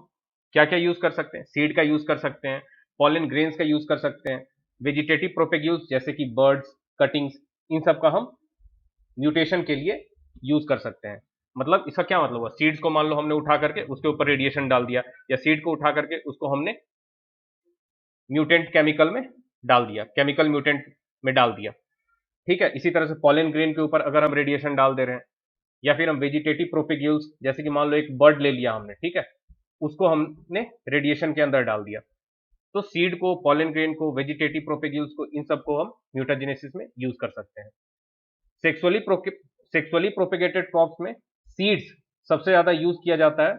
क्या क्या use कर सकते हैं, seed का use कर सकते हैं, पॉलन ग्रेन्स का यूज कर सकते हैं, वेजिटेटिव प्रोपेग्यूल्स जैसे कि बर्ड्स, कटिंग्स, इन सब का हम म्यूटेशन के लिए यूज कर सकते हैं। मतलब इसका क्या मतलब हुआ, सीड्स को मान लो हमने उठा करके उसके ऊपर रेडिएशन डाल दिया, या सीड को उठा करके उसको हमने म्यूटेंट केमिकल में डाल दिया, केमिकल म्यूटेंट में डाल दिया। ठीक है, इसी तरह से पॉलन ग्रेन के ऊपर अगर हम रेडिएशन डाल दे रहे हैं, या फिर हम वेजिटेटिव प्रोपेग्यूल्स जैसे कि मान लो एक बर्ड ले लिया हमने, ठीक है, उसको हमने रेडिएशन के अंदर डाल दिया, तो सीड को, पॉलन ग्रेन को, वेजिटेटिव प्रोपेग्यूल्स को, इन सबको हम म्यूटाजेनेसिस में यूज कर सकते हैं। सेक्सुअली प्रोपेगेटेड क्रॉप्स में सीड्स सबसे ज्यादा यूज किया जाता है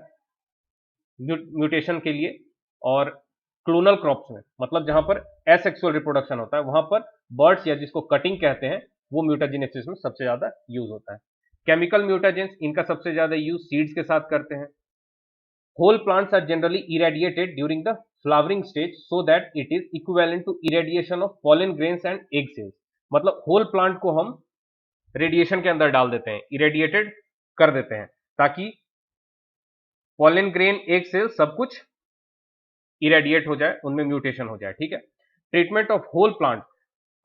म्यूटेशन के लिए, और क्लोनल क्रॉप्स में मतलब जहां पर एसेक्सुअल रिप्रोडक्शन होता है वहां पर बर्ड्स या जिसको कटिंग कहते हैं वो म्यूटाजेनेसिस में सबसे ज्यादा यूज होता है। केमिकल म्यूटाजेंस इनका सबसे ज्यादा यूज सीड्स के साथ करते हैं। Whole plants are generally irradiated during the flowering stage so that it is equivalent to irradiation of pollen grains and egg cells. मतलब होल प्लांट को हम रेडिएशन के अंदर डाल देते हैं, इरेडिएटेड कर देते हैं, ताकि पॉलन ग्रेन, एग सेल सब कुछ इरेडिएट हो जाए, उनमें म्यूटेशन हो जाए। ठीक है, ट्रीटमेंट ऑफ होल प्लांट।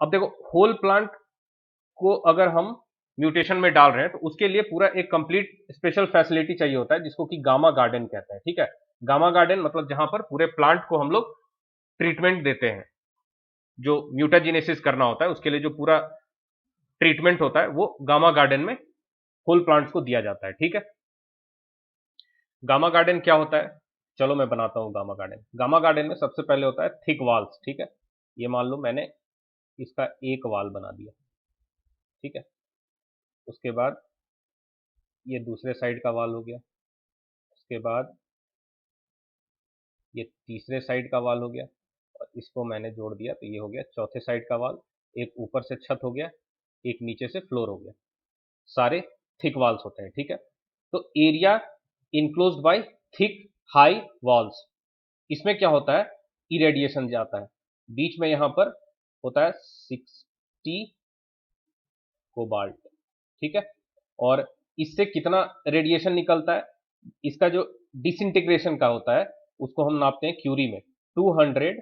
अब देखो, होल प्लांट को अगर हम म्यूटेशन में डाल रहे हैं तो उसके लिए पूरा एक कंप्लीट स्पेशल फैसिलिटी चाहिए होता है जिसको कि गामा गार्डन कहते हैं। ठीक है, गामा गार्डन मतलब जहां पर पूरे प्लांट को हम लोग ट्रीटमेंट देते हैं, जो म्यूटाजेनेसिस करना होता है उसके लिए जो पूरा ट्रीटमेंट होता है वो गामा गार्डन में होल प्लांट्स को दिया जाता है। ठीक है, गामा गार्डन क्या होता है, चलो मैं बनाता हूं गामा गार्डन। गामा गार्डन में सबसे पहले होता है थिक वाल्स। ठीक है, ये मान लो मैंने इसका एक वाल बना दिया, ठीक है, उसके बाद ये दूसरे साइड का वाल हो गया, उसके बाद ये तीसरे साइड का वाल हो गया, और इसको मैंने जोड़ दिया तो ये हो गया चौथे साइड का वाल। एक ऊपर से छत हो गया, एक नीचे से फ्लोर हो गया, सारे थिक वाल्स होते हैं। ठीक है, तो area enclosed by thick high walls, इसमें क्या होता है, इरेडिएशन जाता है, बीच में यहां पर होता है 60 कोबाल्ट। ठीक है, और इससे कितना रेडिएशन निकलता है, इसका जो डिसइंटीग्रेशन का होता है उसको हम नापते हैं क्यूरी में, 200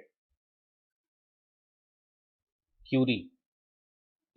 क्यूरी,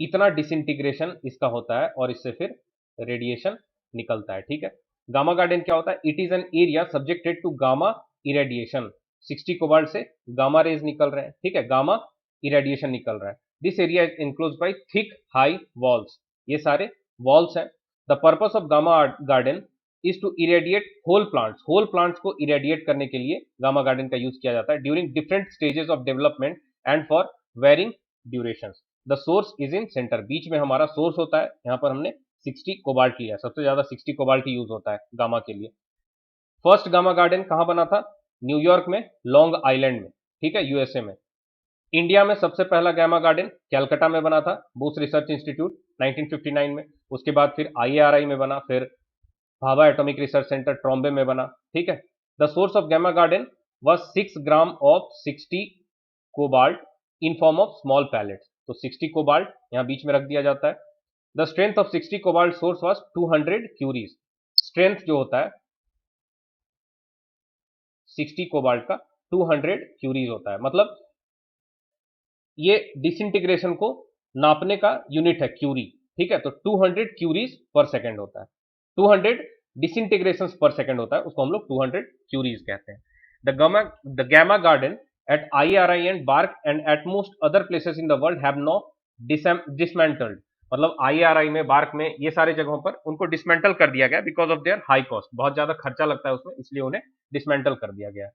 इतना डिसइंटीग्रेशन इसका होता है और इससे फिर रेडिएशन निकलता है। ठीक है, गामा गार्डन क्या होता है, it is an area subjected to gamma irradiation, 60 cobalt से गामा रेज निकल रहे हैं। ठीक है, गामा इरेडिएशन निकल रहा है। This area is enclosed by thick high walls, ये सारे वॉल्स हैं। The purpose of gamma garden is to irradiate whole plants को इरेडिएट करने के लिए गामा गार्डन का यूज किया जाता है during different stages of development and for varying duration. The source is in centre, बीच में हमारा सोर्स होता है। यहाँ पर हमने 60 कोबाल्ट लिया, सबसे ज्यादा 60 कोबाल्ट यूज होता है गामा के लिए। फर्स्ट गामा गार्डन कहां बना था? न्यूयॉर्क में, लॉन्ग आइलैंड में, ठीक है, यूएसए में। इंडिया में सबसे पहला गामा गार्डन कैलकाटा में बना था, बोस रिसर्च इंस्टीट्यूट 1959 में। उसके बाद फिर आईएआरआई में बना, फिर Bhabha atomic research centre Trombay में बना, ठीक है। The source of gamma garden was 6 gram of 60 cobalt in form of small pellets. तो 60 कोबाल्ट यहां बीच में रख दिया जाता है। The strength of 60 cobalt source was 200 curies. Strength जो होता है 60 कोबाल्ट का 200 क्यूरीज होता है, मतलब ये डिसइंटीग्रेशन को नापने का यूनिट है क्यूरी, ठीक है। तो 200 क्यूरीज पर सेकेंड होता है, 200 डिसइंटीग्रेशन पर सेकेंड होता है, उसको हम लोग 200 क्यूरीज कहते हैं। The gamma garden at IRI and Bark and at most other places in the world have now dismantled, मतलब IRI में, बार्क में, ये सारे जगहों पर उनको डिसमेंटल कर दिया गया because of their high cost, बहुत ज्यादा खर्चा लगता है उसमें, इसलिए उन्हें डिसमेंटल कर दिया गया।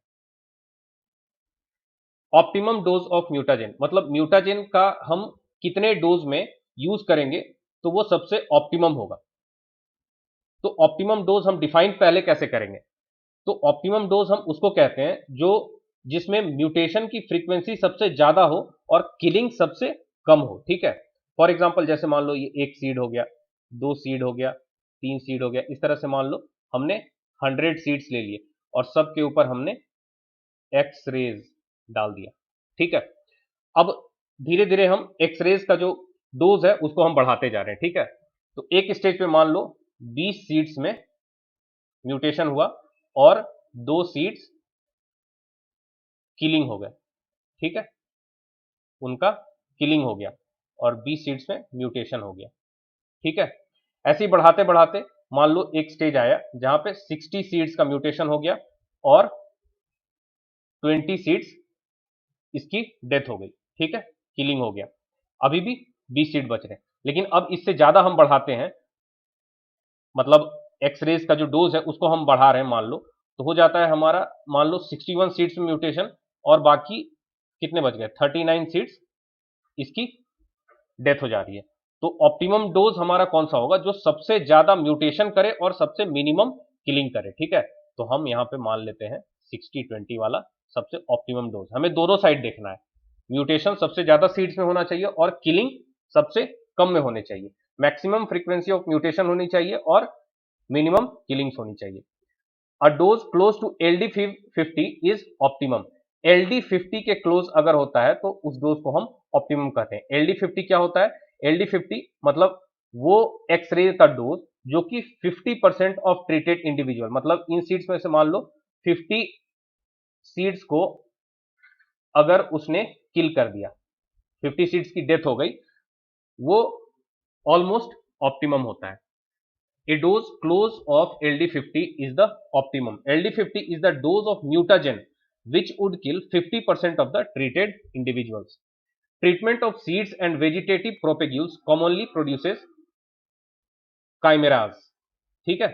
ऑप्टिमम डोज ऑफ म्यूटाजेन, मतलब म्यूटाजेन का हम कितने डोज में यूज करेंगे तो वो सबसे ऑप्टिमम होगा। तो ऑप्टिमम डोज हम डिफाइन पहले कैसे करेंगे? तो ऑप्टिमम डोज हम उसको कहते हैं जो जिसमें म्यूटेशन की फ्रीक्वेंसी सबसे ज्यादा हो और किलिंग सबसे कम हो, ठीक है। फॉर एग्जांपल जैसे मान लो ये 1 सीड हो गया, 2 सीड हो गया, 3 सीड हो गया, इस तरह से मान लो हमने 100 सीड्स ले लिए और सब के ऊपर हमने एक्स रेज डाल दिया, ठीक है। अब धीरे धीरे हम एक्स रेज का जो डोज है उसको हम बढ़ाते जा रहे हैं, ठीक है। तो एक स्टेज पे मान लो 20 सीड्स में म्यूटेशन हुआ और 2 सीड्स किलिंग हो गए, ठीक है, उनका किलिंग हो गया और 20 सीड्स में म्यूटेशन हो गया, ठीक है। ऐसे ही बढ़ाते बढ़ाते मान लो एक स्टेज आया जहां पे 60 सीड्स का म्यूटेशन हो गया और 20 सीड्स इसकी डेथ हो गई, ठीक है, किलिंग हो गया। अभी भी 20 सीड बच रहे हैं, लेकिन अब इससे ज्यादा हम बढ़ाते हैं, मतलब एक्स रेज का जो डोज है उसको हम बढ़ा रहे हैं मान लो, तो हो जाता है हमारा मान लो 61 सीड्स में म्यूटेशन और बाकी कितने बच गए? 39 सीड्स इसकी डेथ हो जा रही है। तो ऑप्टिमम डोज हमारा कौन सा होगा? जो सबसे ज्यादा म्यूटेशन करे और सबसे मिनिमम किलिंग करे, ठीक है। तो हम यहां पे मान लेते हैं 60-20 वाला सबसे ऑप्टिमम डोज। हमें दोनों साइड देखना है, म्यूटेशन सबसे ज्यादा सीड्स में होना चाहिए और किलिंग सबसे कम में होने चाहिए, मैक्सिमम फ्रीक्वेंसी ऑफ म्यूटेशन होनी चाहिए और मिनिमम किलिंग्स होनी चाहिए। A dose close to LD50 is optimum. LD50 के क्लोज अगर होता है तो उस डोज को हम ऑप्टिमम कहते हैं। LD50 क्या होता है? LD50 मतलब वो एक्सरे का डोज जो कि 50% ऑफ ट्रीटेड इंडिविजुअल, मतलब इन सीड्स में से मान लो 50 सीड्स को अगर उसने किल कर दिया, 50 सीड्स की डेथ हो गई, वो ऑलमोस्ट ऑप्टिमम होता है। A dose close of LD50 is the optimum. LD50 is the dose of mutagen which would kill 50% of the treated individuals. Treatment of seeds and vegetative propagules commonly produces chimeras. ठीक है,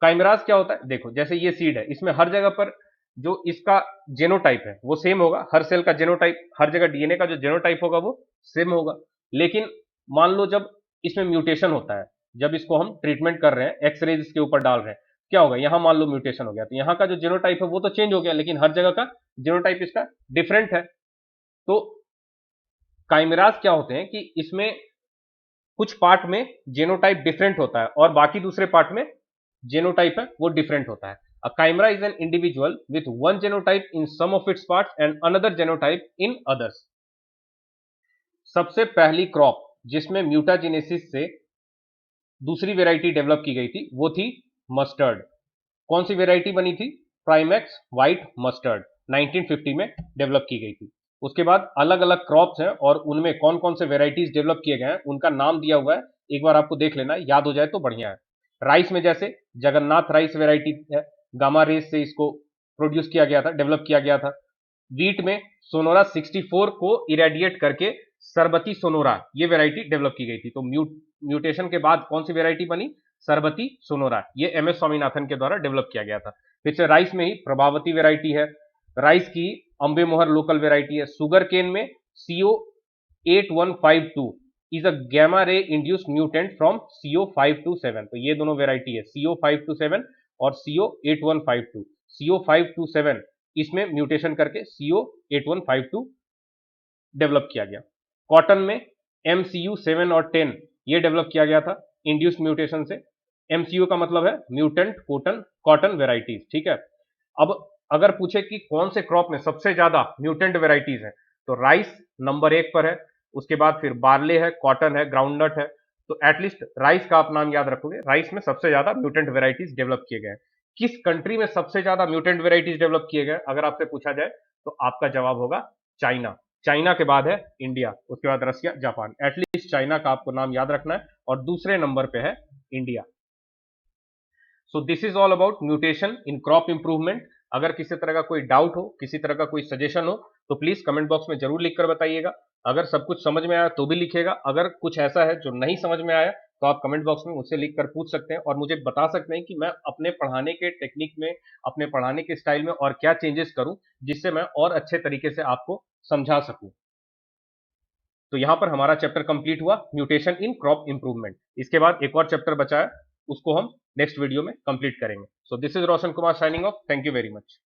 chimeras क्या होता है? देखो जैसे ये seed है, इसमें हर जगह पर जो इसका जेनोटाइप है वो सेम होगा, हर सेल का जेनोटाइप, हर जगह डीएनए का जो जेनोटाइप होगा वो सेम होगा। लेकिन मान लो जब इसमें म्यूटेशन होता है, जब इसको हम ट्रीटमेंट कर रहे हैं, एक्सरेज इसके ऊपर डाल रहे हैं, क्या होगा? यहां मान लो म्यूटेशन हो गया तो यहां का जो जेनोटाइप है वो तो चेंज हो गया, लेकिन हर जगह का जेनोटाइप इसका डिफरेंट है। तो काइमेरास क्या होते हैं कि इसमें कुछ पार्ट में जेनोटाइप डिफरेंट होता है और बाकी दूसरे पार्ट में जेनोटाइप है वो डिफरेंट होता है। A chimera is an individual with one genotype in some of its parts and another genotype in others. सबसे पहली क्रॉप जिसमें म्यूटाजेनेसिस से दूसरी वेराइटी डेवलप की गई थी वो थी मस्टर्ड। कौन सी वेराइटी बनी थी? प्राइमैक्स व्हाइट मस्टर्ड, 1950 में डेवलप की गई थी। उसके बाद अलग अलग क्रॉप्स हैं और उनमें कौन कौन से वेराइटीज डेवलप किए गए हैं उनका नाम दिया हुआ है, एक बार आपको देख लेना, याद हो जाए तो बढ़िया है। राइस में जैसे जगन्नाथ राइस वेराइटी है, गामा रेस से इसको प्रोड्यूस किया गया था, डेवलप किया गया था। वीट में सोनोरा 64 को इरेडिएट करके सरबती सोनोरा ये वेराइटी डेवलप की गई थी। तो म्यूटेशन के बाद कौन सी वेराइटी बनी? सरबती सोनोरा, ये एमएस स्वामीनाथन के द्वारा डेवलप किया गया था। फिर से राइस में ही प्रभावती वेराइटी है, राइस की अम्बे मोहर लोकल वेराइटी है। शुगर केन में CO8152 is a gamma ray induced mutant from CO527, तो ये दोनों वेराइटी है, CO527 और CO8152। CO527 इसमें म्यूटेशन करके CO8152 डेवलप किया गया। कॉटन में MCU7 और 10 ये डेवलप किया गया था इंड्यूस्ड म्यूटेशन से। MCU का मतलब है म्यूटेंट कॉटन वेराइटीज, ठीक है। अब अगर पूछे कि कौन से क्रॉप में सबसे ज्यादा म्यूटेंट वेराइटीज है, तो राइस नंबर 1 पर है, उसके बाद फिर बार्ले है, कॉटन है, ग्राउंडनट है। तो एटलीस्ट राइस का आप नाम याद रखोगे, राइस में सबसे ज्यादा म्यूटेंट वेराइटीज डेवलप किए गए। किस कंट्री में सबसे ज्यादा म्यूटेंट वेराइटीज डेवलप किए गए अगर आपसे पूछा जाए, तो आपका जवाब होगा चाइना। चाइना के बाद है इंडिया, उसके बाद रसिया, जापान। एटलीस्ट चाइना का आपको नाम याद रखना है, और दूसरे नंबर पे है India. So this is all about mutation in crop improvement. अगर किसी तरह का कोई डाउट हो, किसी तरह का कोई सजेशन हो, तो प्लीज कमेंट बॉक्स में जरूर लिखकर बताइएगा। अगर सब कुछ समझ में आया तो भी लिखिएगा, अगर कुछ ऐसा है जो नहीं समझ में आया तो आप कमेंट बॉक्स में मुझसे लिखकर पूछ सकते हैं और मुझे बता सकते हैं कि मैं अपने पढ़ाने के टेक्निक में, अपने पढ़ाने के स्टाइल में और क्या चेंजेस करूं, जिससे मैं और अच्छे तरीके से आपको समझा सकूं। तो यहां पर हमारा चैप्टर कंप्लीट हुआ, म्यूटेशन इन क्रॉप इंप्रूवमेंट। इसके बाद एक और चैप्टर बचा है, उसको हम नेक्स्ट वीडियो में कंप्लीट करेंगे। So this is Roshan Kumar signing off, thank you very much.